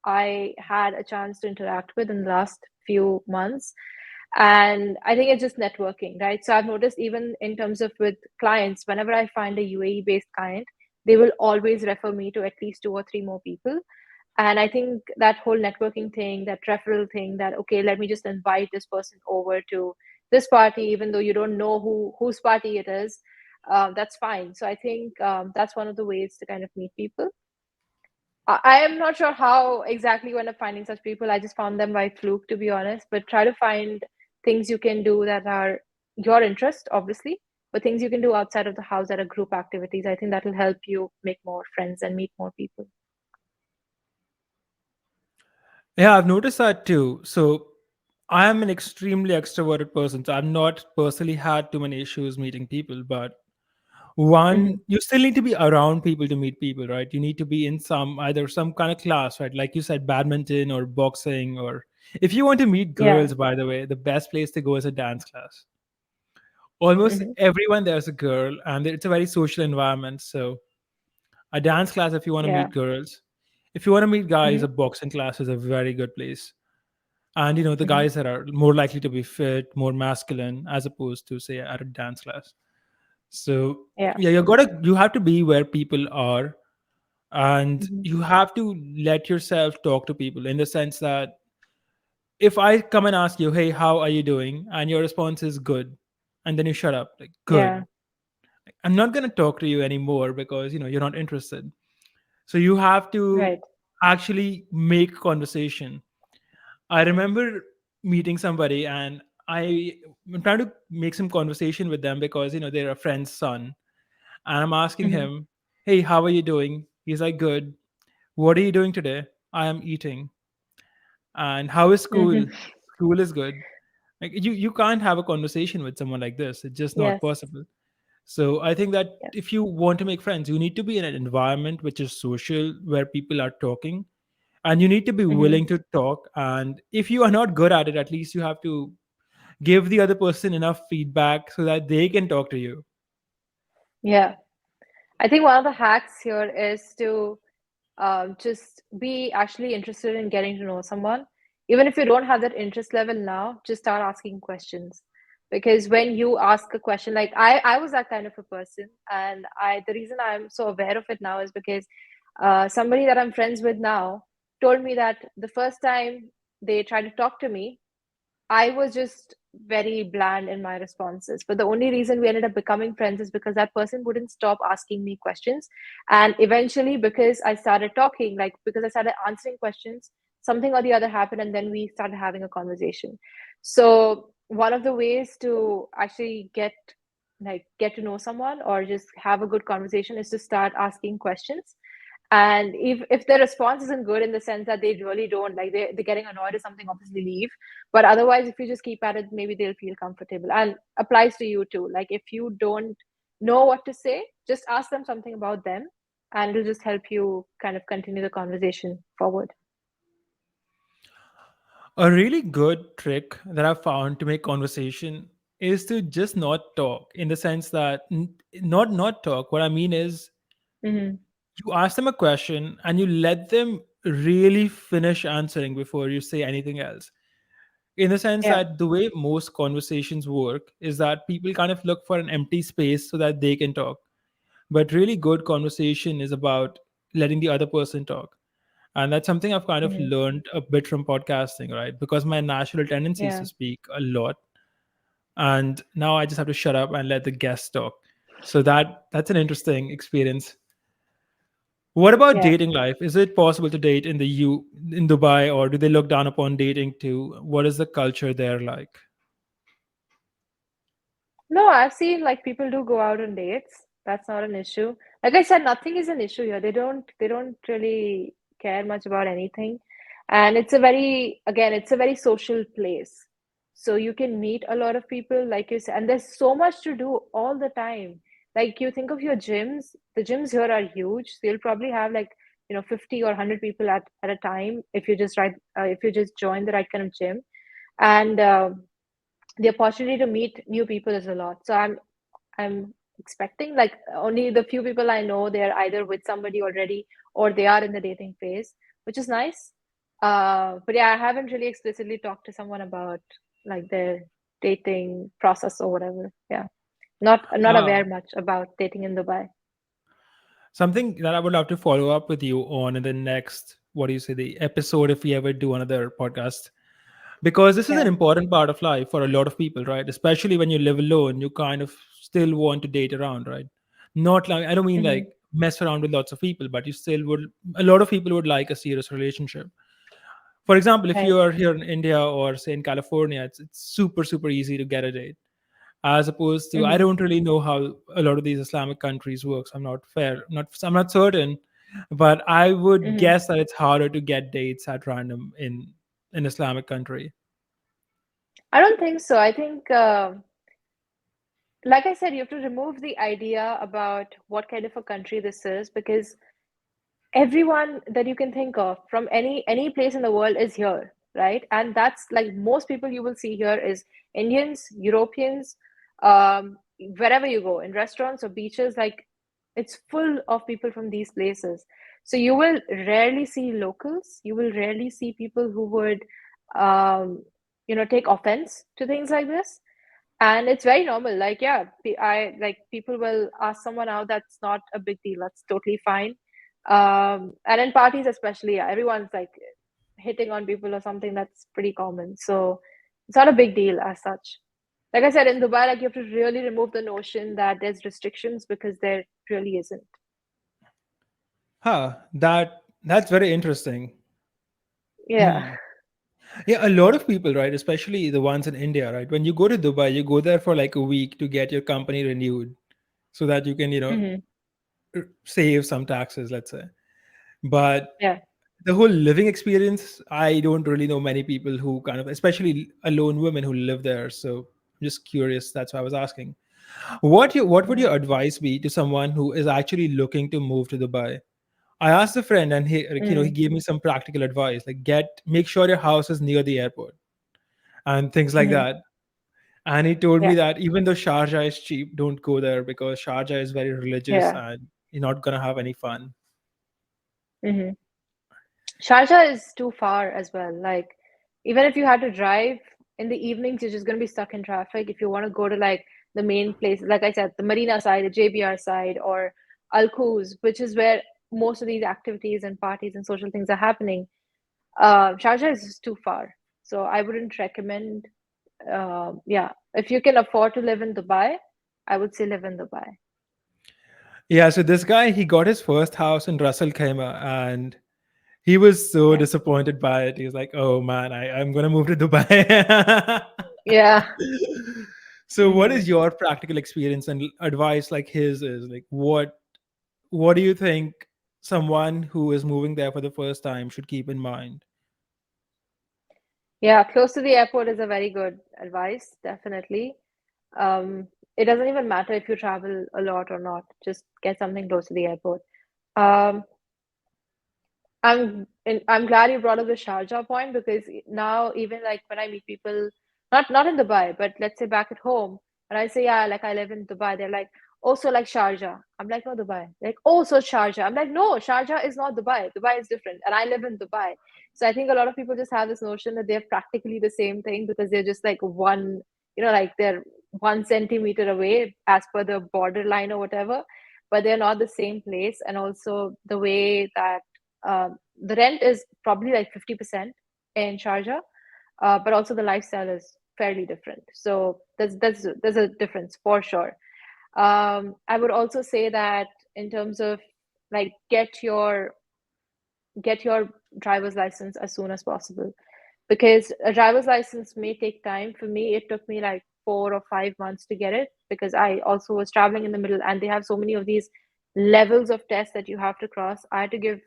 I had a chance to interact with in the last few months. And I think it's just networking, right? So I've noticed even in terms of with clients, whenever I find a UAE based client, they will always refer me to at least two or three more people. And I think that whole networking thing, that referral thing, that okay, let me just invite this person over to this party, even though you don't know whose party it is, that's fine. So I think that's one of the ways to kind of meet people. I am not sure how exactly you end up finding such people. I just found them by fluke, to be honest. But try to find things you can do that are your interest, obviously, but things you can do outside of the house that are group activities. I think that will help you make more friends and meet more people. Yeah, I've noticed that too. So I am an extremely extroverted person. So I've not personally had too many issues meeting people. But Hmm. one, you still need to be around people to meet people, right? You need to be in either some kind of class, right? Like you said, badminton or boxing, or if you want to meet Yeah. girls, by the way, the best place to go is a dance class. Almost Hmm. everyone there's a girl, and it's a very social environment. So a dance class if you want to Yeah. meet girls. If you want to meet guys, Hmm. a boxing class is a very good place. And the Hmm. guys that are more likely to be fit, more masculine, as opposed to say at a dance class. So Yeah. yeah, you have to be where people are, and Hmm. you have to let yourself talk to people in the sense that if I come and ask you, hey, how are you doing, and your response is good, and then you shut up, like, Yeah. good, I'm not going to talk to you anymore because you're not interested. So you have to Right. actually make conversation. I remember meeting somebody, and I'm trying to make some conversation with them because they're a friend's son, and I'm asking Hmm. him, "Hey, how are you doing?" He's like, "Good." "What are you doing today?" "I am eating." "And how is Hmm. school?" "School is good." Like you can't have a conversation with someone like this. It's just not Yes. possible. So I think that Yeah. if you want to make friends, you need to be in an environment which is social, where people are talking, and you need to be Hmm. willing to talk. And if you are not good at it, at least you have to give the other person enough feedback so that they can talk to you. Yeah. I think one of the hacks here is to just be actually interested in getting to know someone. Even if you don't have that interest level now, just start asking questions. Because when you ask a question, like I was that kind of a person, and the reason I'm so aware of it now is because somebody that I'm friends with now told me that the first time they tried to talk to me, I was just very bland in my responses. But the only reason we ended up becoming friends is because that person wouldn't stop asking me questions. And eventually, because I started talking, like because I started answering questions, something or the other happened, and then we started having a conversation. So one of the ways to actually get to know someone or just have a good conversation is to start asking questions. And if the response isn't good, in the sense that they really don't like, they're getting annoyed or something, obviously leave. But otherwise, if you just keep at it, maybe they'll feel comfortable. And applies to you too. Like if you don't know what to say, just ask them something about them, and it'll just help you kind of continue the conversation forward. A really good trick that I've found to make conversation is to just not talk, in the sense that not talk. What I mean is, Hmm. you ask them a question and you let them really finish answering before you say anything else. In the sense Yeah. that the way most conversations work is that people kind of look for an empty space so that they can talk. But really good conversation is about letting the other person talk. And that's something I've kind of Hmm. learned a bit from podcasting, right? Because my natural tendency is Yeah. to speak a lot. And now I just have to shut up and let the guests talk. So that's an interesting experience. What about Yeah. dating life? Is it possible to date in Dubai, or do they look down upon dating too? What is the culture there like? No, I've seen like people do go out on dates. That's not an issue. Like I said, nothing is an issue here. They don't really care much about anything. And it's a very, again, it's a very social place. So you can meet a lot of people, like you said, and there's so much to do all the time. Like you think of your gyms, the gyms here are huge. So you'll probably have like, 50 or 100 people at a time if you just if you just join the right kind of gym. And the opportunity to meet new people is a lot. So I'm expecting, like, only the few people I know, they're either with somebody already or they are in the dating phase, which is nice. But yeah, I haven't really explicitly talked to someone about like their dating process or whatever. Yeah, not Ah, aware much about dating in Dubai. something that I would love to follow up with you on in the next, what do you say, the episode, if we ever do another podcast, because this is an Yeah. important part of life for a lot of people, right? Especially when you live alone, you kind of still want to date around, right? Not like, I don't mean Hmm. like mess around with lots of people, but you still would, a lot of people would like a serious relationship. For example, if Right. you are here in India or say in California, it's super, super easy to get a date. As opposed to, I Hmm. don't really know how a lot of these Islamic countries works. I'm not certain, but I would Hmm. guess that it's harder to get dates at random in an Islamic country. I don't think so. I think, like I said, you have to remove the idea about what kind of a country this is, because everyone that you can think of from any place in the world is here, right? And that's like most people you will see here is Indians, Europeans, wherever you go, in restaurants or beaches, like it's full of people from these places. So you will rarely see locals, you will rarely see people who would take offense to things like this. And it's very normal. Like, yeah, I like people will ask someone out. That's not a big deal. That's totally fine. And in parties, especially, yeah, everyone's like hitting on people or something. That's pretty common. So it's not a big deal as such. Like I said, in Dubai, like you have to really remove the notion that there's restrictions, because there really isn't. Huh, that's very interesting. Yeah. Hmm. Yeah, a lot of people, right? Especially the ones in India, right? When you go to Dubai, you go there for like a week to get your company renewed so that you can, Hmm. save some taxes, let's say. But Yeah. the whole living experience, I don't really know many people who kind of, especially alone women who live there. So I'm just curious. That's why I was asking. What would Mhm. your advice be to someone who is actually looking to move to Dubai? I asked a friend, and he like, he Mm. gave me some practical advice, like make sure your house is near the airport and things like Mhm. that. And he told me Yeah. that even though Sharjah is cheap, don't go there because Sharjah is very religious Yeah. and you're not gonna have any fun. Mhm. Sharjah is too far as well. Like, even if you had to drive in the evenings, you're just going to be stuck in traffic. If you want to go to like the main place, like I said, the Marina side, the JBR side, or Al Quoz, which is where most of these activities and parties and social things are happening, Sharjah is just too far. So I wouldn't recommend. Yeah, if you can afford to live in Dubai, I would say live in Dubai. Yeah, so this guy, he got his first house in Russell Khaimah, and he was so Yeah. disappointed by it. He was like, "Oh man, I'm gonna move to Dubai." Yeah. So, what Hmm. is your practical experience and advice like his is like what do you think someone who is moving there for the first time should keep in mind? Yeah, close to the airport is a very good advice, definitely. Um, it doesn't even matter if you travel a lot or not, just get something close to the airport. Um, I'm glad you brought up the Sharjah point because now even like when I meet people, not in Dubai, but let's say back at home, and I say, yeah, like I live in Dubai, they're like, oh, so like Sharjah. I'm like, no, Dubai. They're like, oh, so Sharjah. I'm like, no, Sharjah is not Dubai. Dubai is different, and I live in Dubai. So I think a lot of people just have this notion that they're practically the same thing because they're just like one, like they're 1 centimeter away as per the borderline or whatever, but they're not the same place. And also the way that the rent is probably like 50% in Sharjah, but also the lifestyle is fairly different. So there's a difference for sure. I would also say that in terms of like get your driver's license as soon as possible because a driver's license may take time. For me, it took me like 4 or 5 months to get it because I also was traveling in the middle and they have so many of these levels of tests that you have to cross. I had to give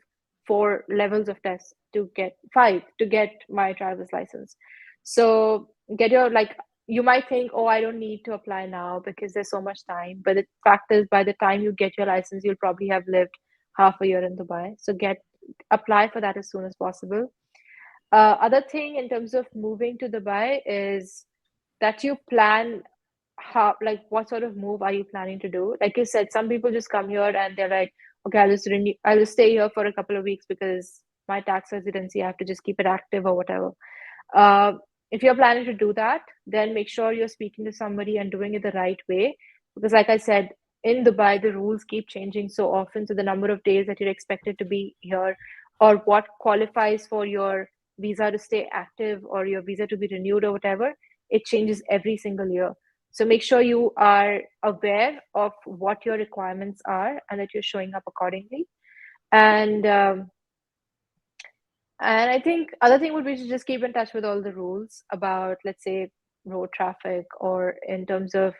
4 levels of tests to get five to get my driver's license. So get your like you might think, oh, I don't need to apply now because there's so much time. But the fact is, by the time you get your license, you'll probably have lived half a year in Dubai. So apply for that as soon as possible. Other thing in terms of moving to Dubai is that you plan how, like, what sort of move are you planning to do? Like you said, some people just come here and they're like, okay, I'll just stay here for a couple of weeks because my tax residency, I have to just keep it active or whatever. Uh, if you're planning to do that, then make sure you're speaking to somebody and doing it the right way. Because, like I said, in Dubai, the rules keep changing so often. So, the number of days that you're expected to be here, or what qualifies for your visa to stay active or your visa to be renewed or whatever, it changes every single year. So, make sure you are aware of what your requirements are and that you're showing up accordingly. And and I think other thing would be to just keep in touch with all the rules about, let's say, road traffic or in terms of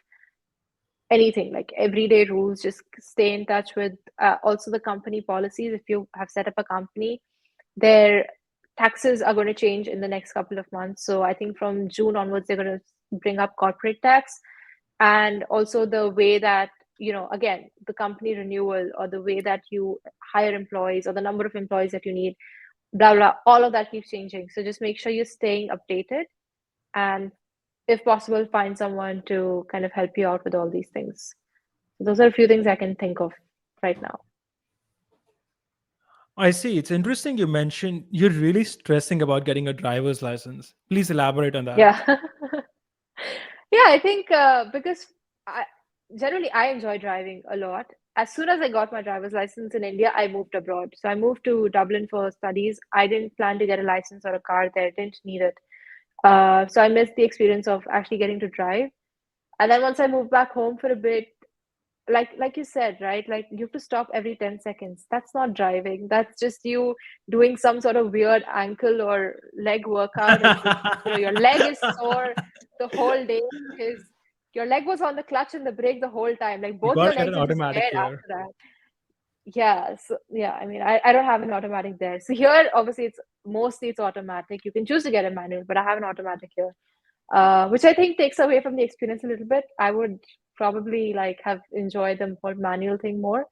anything like everyday rules. Just stay in touch with also the company policies. If you have set up a company, their taxes are going to change in the next couple of months. So I think from June onwards, they're going to bring up corporate tax and also the way that again the company renewal or the way that you hire employees or the number of employees that you need, blah blah, all of that keeps changing. So just make sure you're staying updated and if possible find someone to kind of help you out with all these things. So those are a few things I can think of right now. I see. It's interesting you mentioned you're really stressing about getting a driver's license. Please elaborate on that. Yeah. Yeah, I think because I generally I enjoy driving a lot. As soon as I got my driver's license in India, I moved abroad. So I moved to Dublin for studies. I didn't plan to get a license or a car there, didn't need it. So I missed the experience of actually getting to drive. And then once I moved back home for a bit, like you said, right? Like you have to stop every 10 seconds. That's not driving. That's just you doing some sort of weird ankle or leg workout and just, your leg is sore the whole day because your leg was on the clutch and the brake the whole time. Like You both your gotta get an legs are just automatic dead here. after that. Yeah, so yeah, I mean, I don't have an automatic there. So here, obviously, it's automatic. You can choose to get a manual, but I have an automatic here, which I think takes away from the experience a little bit. I would probably like have enjoyed the more manual thing more.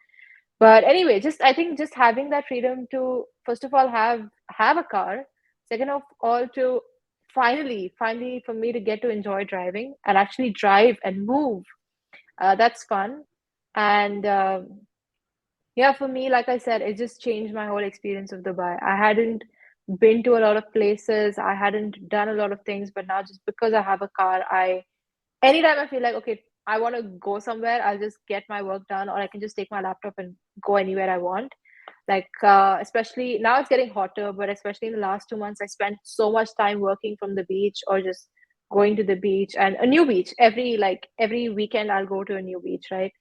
But anyway, just I think just having that freedom to first of all have a car, second of all to finally for me to get to enjoy driving and actually drive and move. That's fun. And yeah, for me, like I said, it just changed my whole experience of Dubai. I hadn't been to a lot of places, I hadn't done a lot of things, but now just because I have a car, I anytime I feel like, okay, I want to go somewhere, I'll just get my work done, or I can just take my laptop and go anywhere I want. Like, especially now it's getting hotter, but especially in the last 2 months, I spent so much time working from the beach or just going to the beach and a new beach every weekend. I'll go to a new beach, right?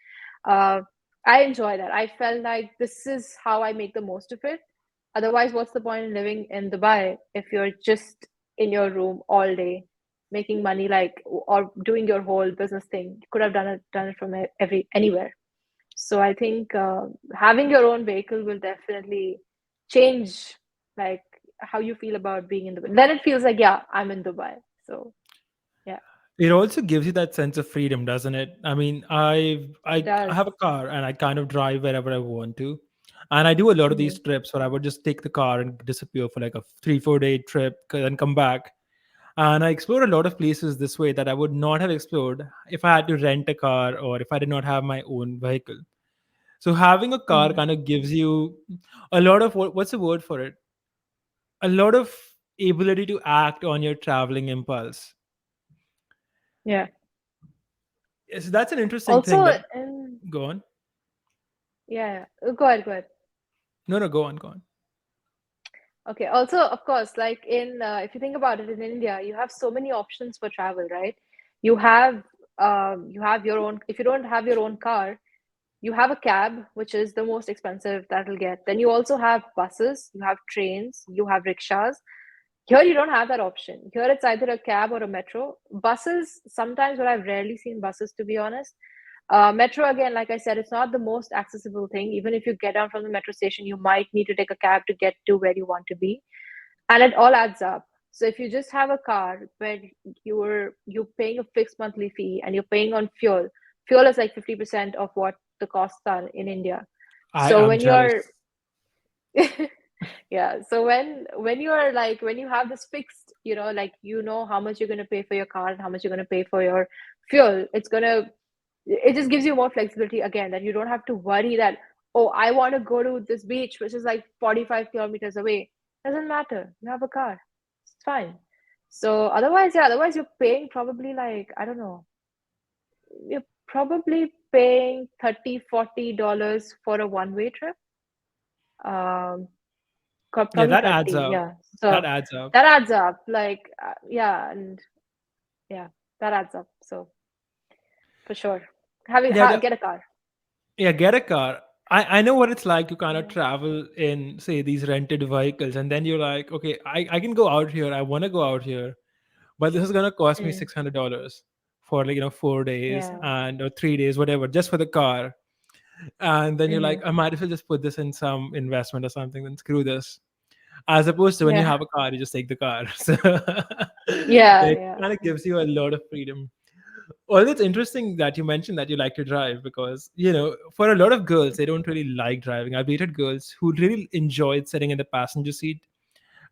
Uh, I enjoy that. I felt like this is how I make the most of it. Otherwise, what's the point in living in Dubai if you're just in your room all day? Making money like or doing your whole business thing. You could have done it from every anywhere. So I think having your own vehicle will definitely change like how you feel about being in Dubai. Then it feels like, yeah, I'm in Dubai. So yeah, It also gives you that sense of freedom, doesn't it? I mean, it I does. have a car and I kind of drive wherever I want to. And I do a lot of these Hmm. trips where I would just take the car and disappear for like a 3 4 day trip and come back. And I explore a lot of places this way that I would not have explored if I had to rent a car or if I did not have my own vehicle. So having a car Hmm. kind of gives you a lot of what's the word for it? A lot of ability to act on your traveling impulse. Yeah. So that's an interesting thing Also, that go on. yeah, go ahead, go ahead. No, no, go on, go on. Okay. Also, of course, like in if you think about it, in India, you have so many options for travel, right? You have you have your own. If you don't have your own car, you have a cab, which is the most expensive that'll get. Then you also have buses, you have trains, you have rickshaws. Here you don't have that option. Here it's either a cab or a metro. Buses, sometimes, but I've rarely seen buses to be honest. Metro, again, like I said, it's not the most accessible thing. Even if you get down from the metro station, you might need to take a cab to get to where you want to be, and it all adds up. So if you just have a car where you're paying a fixed monthly fee and you're paying on fuel, fuel is like 50% of what the costs are in India. I So am when jealous. you're yeah, so when you're like when you have this fixed, like how much you're going to pay for your car and how much you're going to pay for your fuel, it just gives you more flexibility again, that you don't have to worry that, oh, I want to go to this beach which is like 45 kilometers away. Doesn't matter, you have a car, it's fine. So otherwise you're paying probably like, I don't know, you're probably paying 30-40 dollars for a one-way trip. um Yeah, Probably that adds 30, up. yeah. That So adds up. that adds up, like yeah, and yeah, that adds up. So for sure, Yeah, get a car. yeah, get a car. I know what it's like to kind of Yeah. travel in, say, these rented vehicles, and then you're like, okay, I can go out here. I want to go out here, but this is gonna cost me Mm, $600 for like 4 days yeah. and or 3 days, whatever, just for the car. And then you're like, Hmm. I might as well just put this in some investment or something. Then screw this. As opposed to when you Yeah. have a car, you just take the car. So Yeah. it Yeah. kind of gives you a lot of freedom. Well, it's interesting that you mentioned that you like to drive because, for a lot of girls, they don't really like driving. I've dated girls who really enjoyed sitting in the passenger seat,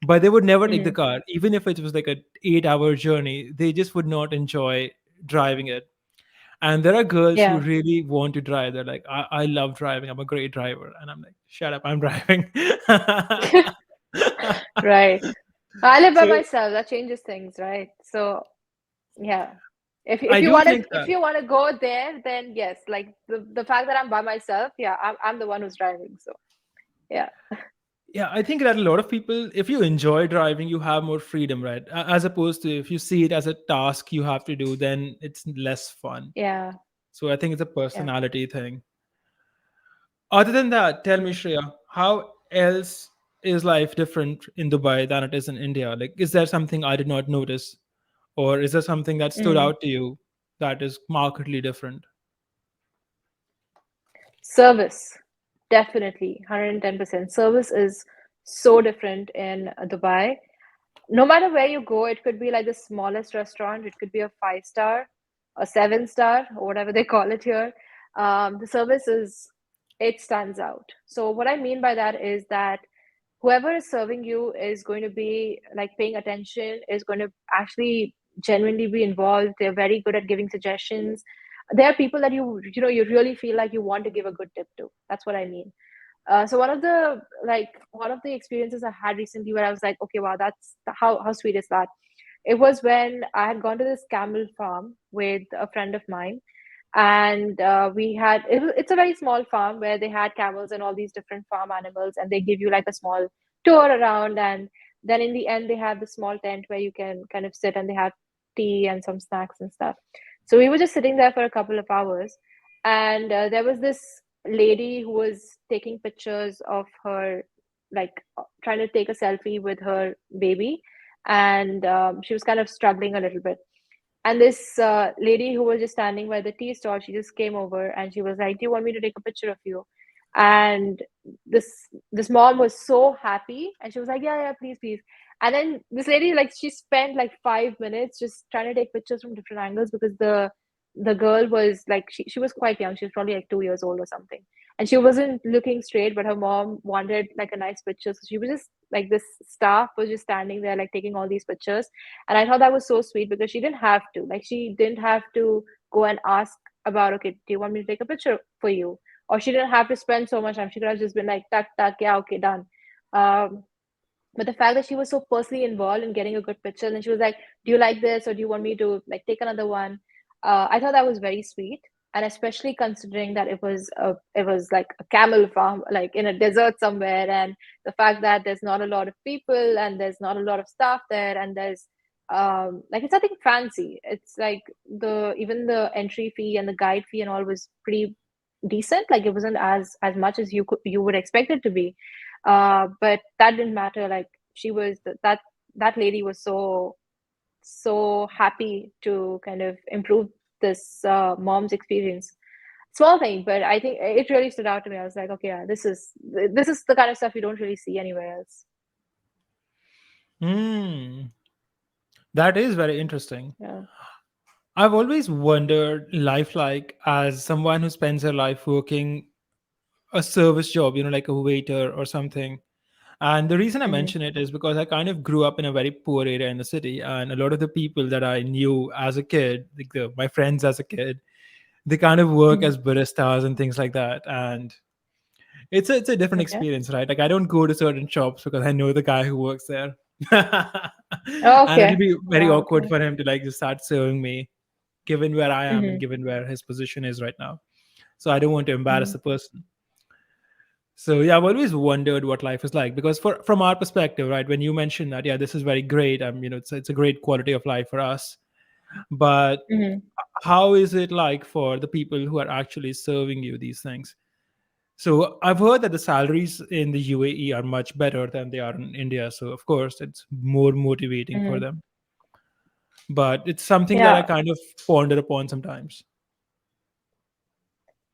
but they would never take the Hmm. car. Even if it was like a 8 hour journey, they just would not enjoy driving it. And there are girls who Yeah. really want to drive. They're like, I love driving. I'm a great driver. And I'm like, shut up, I'm driving. Right. I live by So myself. That changes things, right? So yeah. If I you do want to think if that. you want to go there, then yes. Like the fact that I'm by myself, yeah, I'm the one who's driving. So yeah. Yeah, I think that a lot of people, if you enjoy driving, you have more freedom, right? As opposed to if you see it as a task you have to do, then it's less fun. Yeah. So I think it's a Yeah. personality thing. Other than that, tell me, Mm. Shreya, how else is life different in Dubai than it is in India? Like, is there something I did not notice? Or is there something that stood Mm. out to you that is markedly different? Service, definitely, 110%. Service is so different in Dubai. No matter where you go, it could be like the smallest restaurant, it could be a five star. a 7 star or whatever they call it here. The service is, it stands out. So what I mean by that is that whoever is serving you is going to be like paying attention, is going to actually genuinely be involved. They're very good at giving suggestions. There are people that you really feel like you want to give a good tip to. That's what I mean. So one of the experiences I had recently where I was like, okay, wow, that's how sweet is that? It was when I had gone to this camel farm with a friend of mine, and it's a very small farm where they had camels and all these different farm animals, and they give you like a small tour around, and then in the end they have the small tent where you can kind of sit, and they have tea and some snacks and stuff. So we were just sitting there for a couple of hours, and there was this lady who was taking pictures of her, like trying to take a selfie with her baby, and she was kind of struggling a little bit. And this lady who was just standing by the tea stall, she just came over and she was like, "Do you want me to take a picture of you?" And this mom was so happy, and she was like, "Yeah, yeah, please, please." And then this lady, like, she spent like 5 minutes just trying to take pictures from different angles, because the girl was like, she was quite young. She was probably like 2 years old or something, and she wasn't looking straight, but her mom wanted like a nice picture, so she was just like, this staff was just standing there like taking all these pictures. And I thought that was so sweet, because she didn't have to go and ask about, okay, do you want me to take a picture for you? Or she didn't have to spend so much time. She could have just been like, tuck tuck, yeah, okay, done. um but the fact that she was so personally involved in getting a good picture, and she was like, do you like this, or do you want me to like take another one? I thought that was very sweet. And especially considering that it was like a camel farm, like in a desert somewhere, and the fact that there's not a lot of people and there's not a lot of staff there, and there's like, it's nothing fancy. It's like the even the entry fee and the guide fee and all was pretty decent. Like, it wasn't as much as you would expect it to be. But that didn't matter. Like, that lady was so happy to kind of improve this mom's experience. Small thing, but I think it really stood out to me. I was like, okay, yeah, this is the kind of stuff you don't really see anywhere else. Hmm, that is very interesting. Yeah. I've always wondered life like as someone who spends her life working a service job, like a waiter or something. And the reason I Hmm. mention it is because I kind of grew up in a very poor area in the city, and a lot of the people that I knew as a kid, like my friends as a kid, they kind of work Hmm. as baristas and things like that. And it's a different Okay. experience, right? Like I don't go to certain shops because I know the guy who works there. Oh, And it'll okay. be very Wow. awkward Okay. for him to like just start serving me, given where I am and Hmm. given where his position is right now. So I don't want to embarrass Hmm. the person. So yeah, I've always wondered what life is like, because from our perspective, right? When you mentioned that, yeah, this is very great. It's a great quality of life for us. But Hmm. how is it like for the people who are actually serving you these things? So I've heard that the salaries in the UAE are much better than they are in India. So of course, it's more motivating for Hmm. them. But it's something that I Yeah. kind of ponder upon sometimes.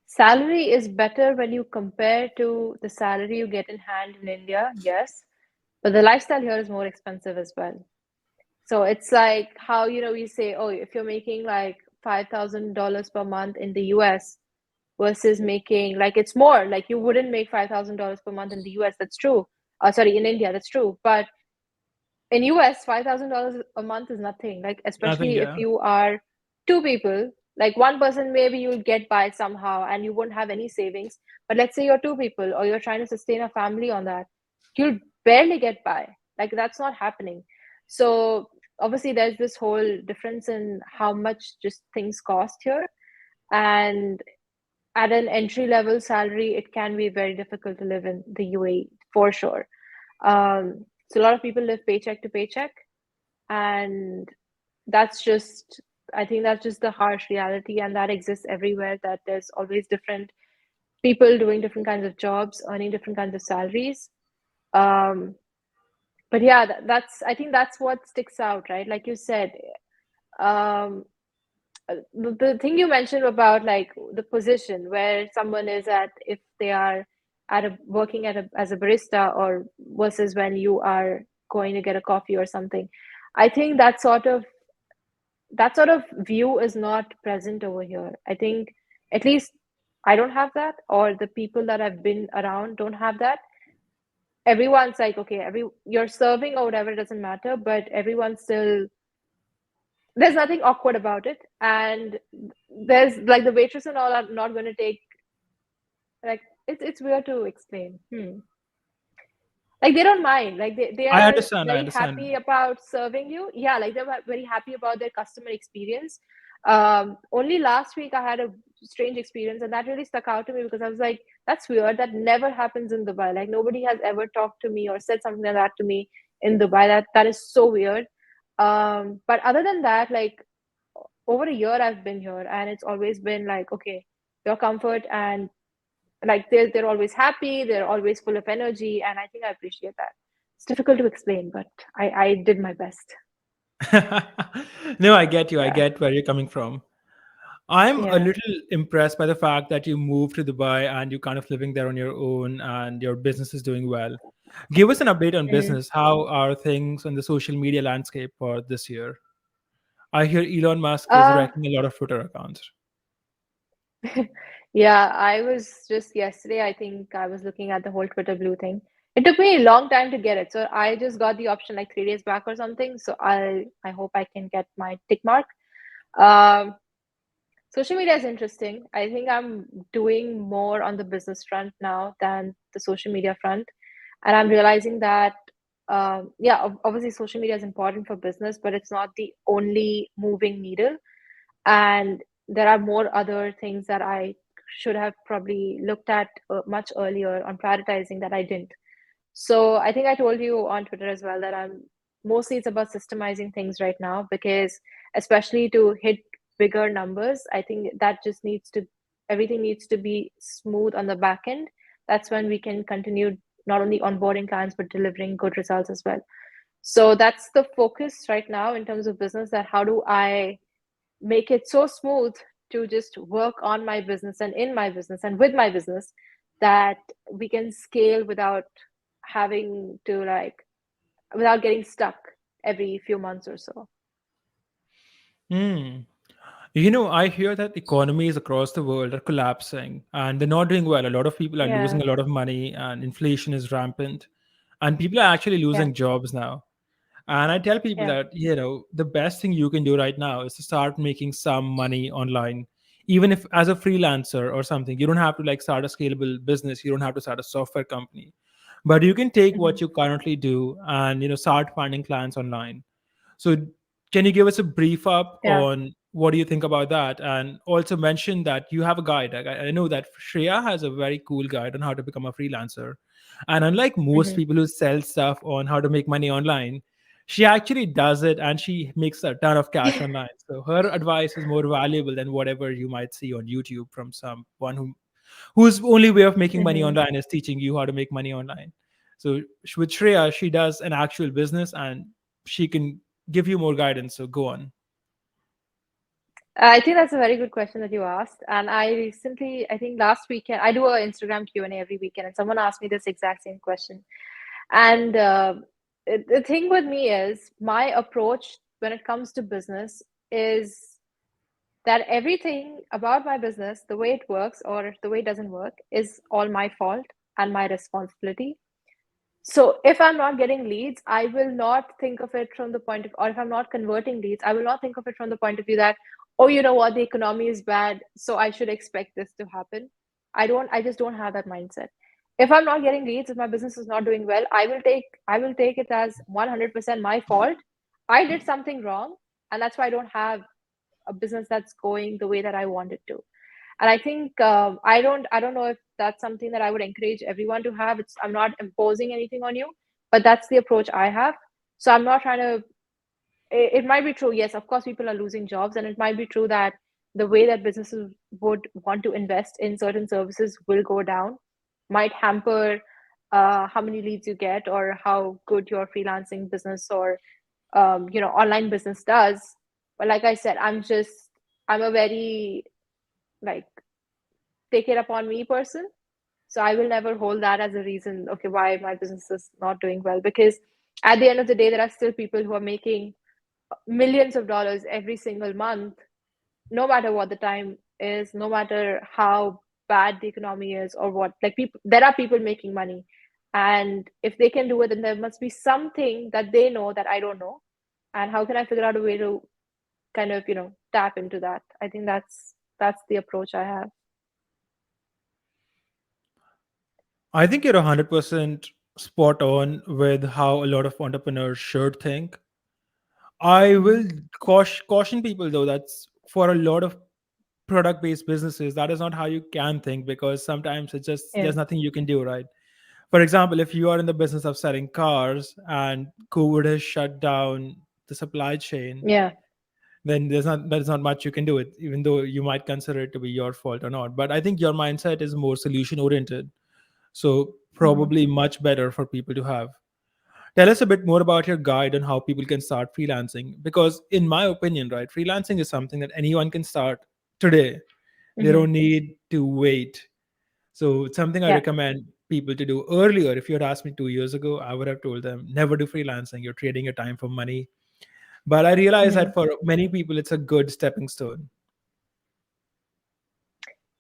Salary is better when you compare to the salary you get in hand in India, yes. But the lifestyle here is more expensive as well. So it's like how, we say, oh, if you're making like $5,000 per month in the US versus making, like, it's more, like, you wouldn't make $5,000 per month in the US. That's true. Sorry, in India, that's true. But in US, $5,000 a month is nothing. Like, I think, especially if yeah, you are two people, like one person, maybe you'll get by somehow and you won't have any savings. But let's say you're two people or you're trying to sustain a family on that, you'll barely get by. Like, that's not happening. So obviously there's this whole difference in how much just things cost here. And at an entry level salary, it can be very difficult to live in the UAE for sure. So a lot of people live paycheck to paycheck, and that's just, I think that's just the harsh reality, and that exists everywhere. That there's always different people doing different kinds of jobs, earning different kinds of salaries. Um, but yeah, that's, I think that's what sticks out, right? Like you said, um, the thing you mentioned about like the position where someone is at, if they are at a working at a as a barista, or versus when you are going to get a coffee or something. I think that sort of that sort of view is not present over here. I think at least I don't have that, or the people that I've been around don't have that. Everyone's like, okay, you're serving or whatever, it doesn't matter, but everyone's still, there's nothing awkward about it. And there's like the waitress and all are not going to take, like, it's weird to explain. Like they don't mind, like they I are understand. I very understand. happy about serving you. Yeah, like they're very happy about their customer experience. Only last week I had a strange experience, and that really stuck out to me because I was like, that's weird, that never happens in Dubai. Like nobody has ever talked to me or said something like that to me in Dubai. That is so weird. But other than that, like over a year I've been here, and it's always been like, okay, your comfort, and like they're always happy, they're always full of energy, and I think I appreciate that. It's difficult to explain, but I did my best. No, I get you. I Yeah. get where you're coming from. I'm a Yeah. little impressed by the fact that you moved to Dubai and you're kind of living there on your own and your business is doing well. Give us an update on Mhm. business. How are things on the social media landscape for this year? I hear Elon Musk is uh wrecking a lot of Twitter accounts. yeah, I was just yesterday, I think I was looking at the whole Twitter blue thing. It took me a long time to get it, so I just got the option like 3 days back or something, so I hope I can get my tick mark. um Social media is interesting. I think I'm doing more on the business front now than the social media front. And I'm realizing that, yeah, obviously social media is important for business, but it's not the only moving needle. And there are more other things that I should have probably looked at much earlier on prioritizing that I didn't. So I think I told you on Twitter as well that I'm mostly it's about systemizing things right now, because especially to hit bigger numbers, I think that just needs to, everything needs to be smooth on the back end. That's when we can continue not only onboarding clients but delivering good results as well. So that's the focus right now in terms of business, that how do I make it so smooth to just work on my business and in my business and with my business, that we can scale without having to like, without getting stuck every few months or so. Hmm. I hear that economies across the world are collapsing and they're not doing well. A lot of people are losing Yeah. a lot of money and inflation is rampant. And people are actually Yeah. losing jobs now. And I tell people Yeah. that, the best thing you can do right now is to start making some money online. Even if as a freelancer or something, you don't have to like start a scalable business. You don't have to start a software company. But you can take Hmm. what you currently do and start finding clients online. So, can you give us a brief up Yeah. on what do you think about that? And also mention that you have a guide. I know that Shreya has a very cool guide on how to become a freelancer. And unlike most Hmm. people who sell stuff on how to make money online, she actually does it and she makes a ton of cash online. So her advice is more valuable than whatever you might see on YouTube from someone whose only way of making money Hmm. online is teaching you how to make money online. So with Shreya, she does an actual business and she can give you more guidance. So go on. I think that's a very good question that you asked. And I recently, I think last weekend, I do a Instagram Q&A every weekend, and someone asked me this exact same question. And the thing with me is my approach when it comes to business is that everything about my business, the way it works or the way it doesn't work, is all my fault and my responsibility. So if I'm not getting leads, I will not think of it from the point of, or if I'm not converting leads, I will not think of it from the point of view that, oh, you know what, the economy is bad, so I should expect this to happen. I just don't have that mindset. If I'm not getting leads, if my business is not doing well, I will take it as 100% my fault. I did something wrong, and that's why I don't have a business that's going the way that I want it to. And I think I don't know if that's something that I would encourage everyone to have. I'm not imposing anything on you, but that's the approach I have. So I'm not trying to. It might be true, yes, of course, people are losing jobs, and it might be true that the way that businesses would want to invest in certain services will go down, might hamper how many leads you get or how good your freelancing business or online business does. But like I said, I'm a very like take it upon me person. So I will never hold that as a reason, okay, why my business is not doing well. Because at the end of the day, there are still people who are making millions of dollars every single month, no matter what the time is, no matter how bad the economy is or what. Like, people, there are people making money, and if they can do it, then there must be something that they know that I don't know. And how can I figure out a way to kind of, tap into that? I think that's the approach I have. I think you're 100% spot on with how a lot of entrepreneurs should think. I Hmm. will caution people though that's for a lot of product based businesses that is not how you can think, because sometimes it's just Yeah. there's nothing you can do, right? For example, if you are in the business of selling cars and COVID has shut down the supply chain, Yeah. then there's not much you can do it, even though you might consider it to be your fault or not. But I think your mindset is more solution oriented, so Hmm. probably much better for people to have. Tell us a bit more about your guide on how people can start freelancing, because in my opinion, right, freelancing is something that anyone can start today. They Hmm. don't need to wait. So it's something I Yeah. recommend people to do earlier. If you had asked me 2 years ago, I would have told them never do freelancing. You're trading your time for money. But I realize Hmm. that for many people, it's a good stepping stone.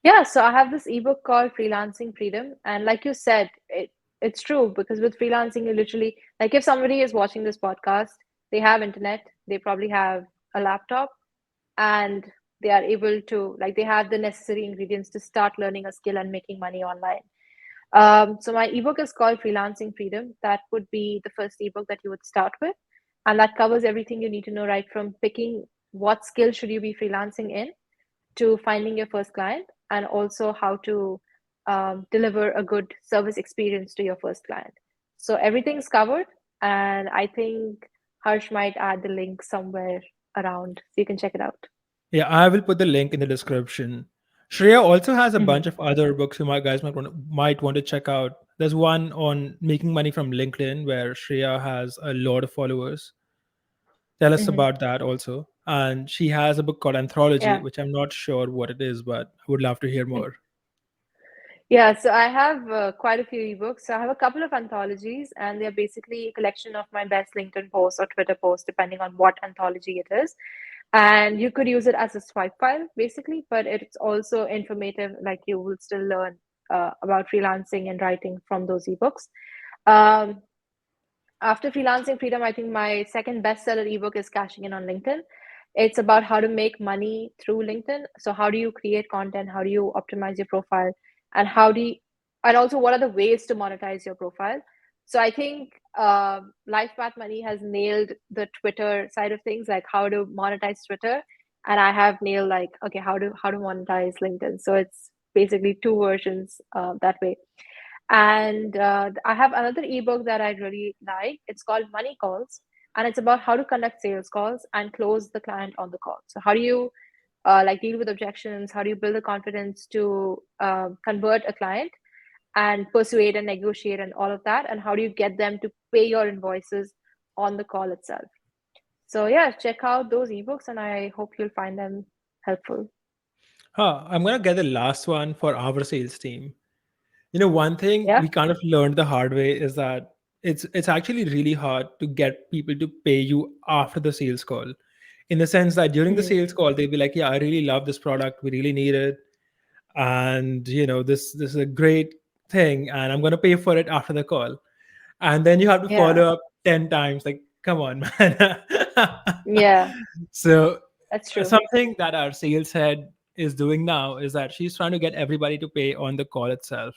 Yeah, so I have this ebook called Freelancing Freedom. And like you said, it's true, because with freelancing, you literally, like, if somebody is watching this podcast, they have internet, they probably have a laptop, and they are able to, like, they have the necessary ingredients to start learning a skill and making money online. So my ebook is called Freelancing Freedom. That would be the first ebook that you would start with. And that covers everything you need to know, right from picking what skill should you be freelancing in, to finding your first client, and also how to deliver a good service experience to your first client. So everything's covered, and I think Harsh might add the link somewhere around so you can check it out. Yeah, I will put the link in the description. Shreya also has a Hmm. bunch of other books you might want to check out. There's one on making money from LinkedIn where Shreya has a lot of followers. Tell us Hmm. about that also. And she has a book called Anthology, Yeah. which I'm not sure what it is, but I would love to hear more. Yeah, so I have quite a few ebooks. So I have a couple of anthologies, and they're basically a collection of my best LinkedIn posts or Twitter posts, depending on what anthology it is. And you could use it as a swipe file, basically, but it's also informative. Like, you will still learn about freelancing and writing from those ebooks. Um, After Freelancing Freedom, I think my second bestseller ebook is Cashing In on LinkedIn. It's about how to make money through LinkedIn. So how do you create content? How do you optimize your profile? And how do you, and also what are the ways to monetize your profile? So I think Life Path Money has nailed the Twitter side of things, like how to monetize Twitter, and I have nailed, like, okay, how to monetize LinkedIn. So it's basically two versions that way. And I have another ebook that I really like. It's called Money Calls, and it's about how to conduct sales calls and close the client on the call. So how do you like deal with objections? How do you build the confidence to convert a client and persuade and negotiate and all of that? And how do you get them to pay your invoices on the call itself? So yeah, check out those ebooks, and I hope you'll find them helpful. I'm going to get the last one for our sales team. One thing Yeah. we kind of learned the hard way is that it's actually really hard to get people to pay you after the sales call. In the sense that during the Hmm. sales call, they'll be like, "Yeah, I really love this product. We really need it, and this is a great thing, and I'm gonna pay for it after the call." And then you have to Yeah. follow up 10 times. Like, come on, man. Yeah. So That's true. something that our sales head is doing now is that she's trying to get everybody to pay on the call itself.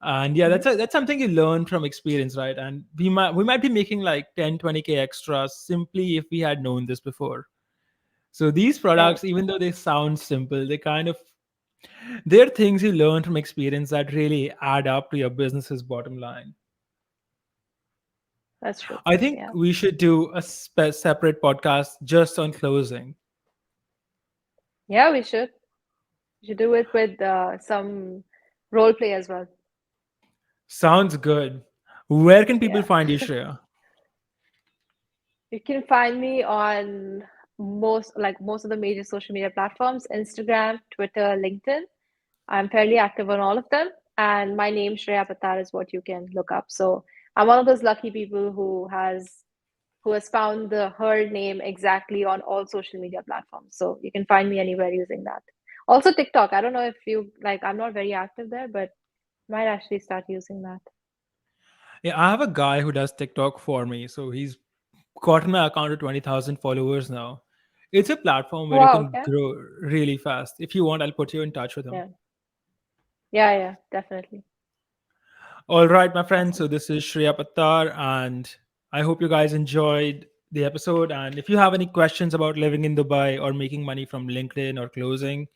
And yeah, Hmm. that's something you learn from experience, right? And we might be making like 10-20K extras simply if we had known this before. So these Right. products, even though they sound simple, they're things you learn from experience that really add up to your business's bottom line. That's true. I think Yeah. we should do a separate podcast just on closing. Yeah, we should. You should do it with some role play as well. Sounds good. Where can people Yeah. find you, Shreya? You can find me on most of the major social media platforms: Instagram, Twitter, LinkedIn. I'm fairly active on all of them. And my name, Shreya Pattar, is what you can look up. So I'm one of those lucky people who has found the her name exactly on all social media platforms. So you can find me anywhere using that. Also TikTok. I don't know if you like. I'm not very active there, but might actually start using that. Yeah, I have a guy who does TikTok for me. So he's gotten my account to 20,000 followers now. It's a platform where you Wow. can Okay. grow really fast. If you want, I'll put you in touch with him. Yeah. Yeah. Yeah. Definitely. All right, my friends. Awesome. So this is Shreya Pattar, and I hope you guys enjoyed the episode. And if you have any questions about living in Dubai or making money from LinkedIn or closing,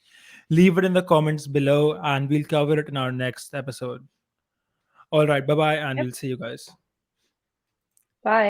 leave it in the comments below, and we'll cover it in our next episode. All right, bye bye, and Yep. we'll see you guys. Bye.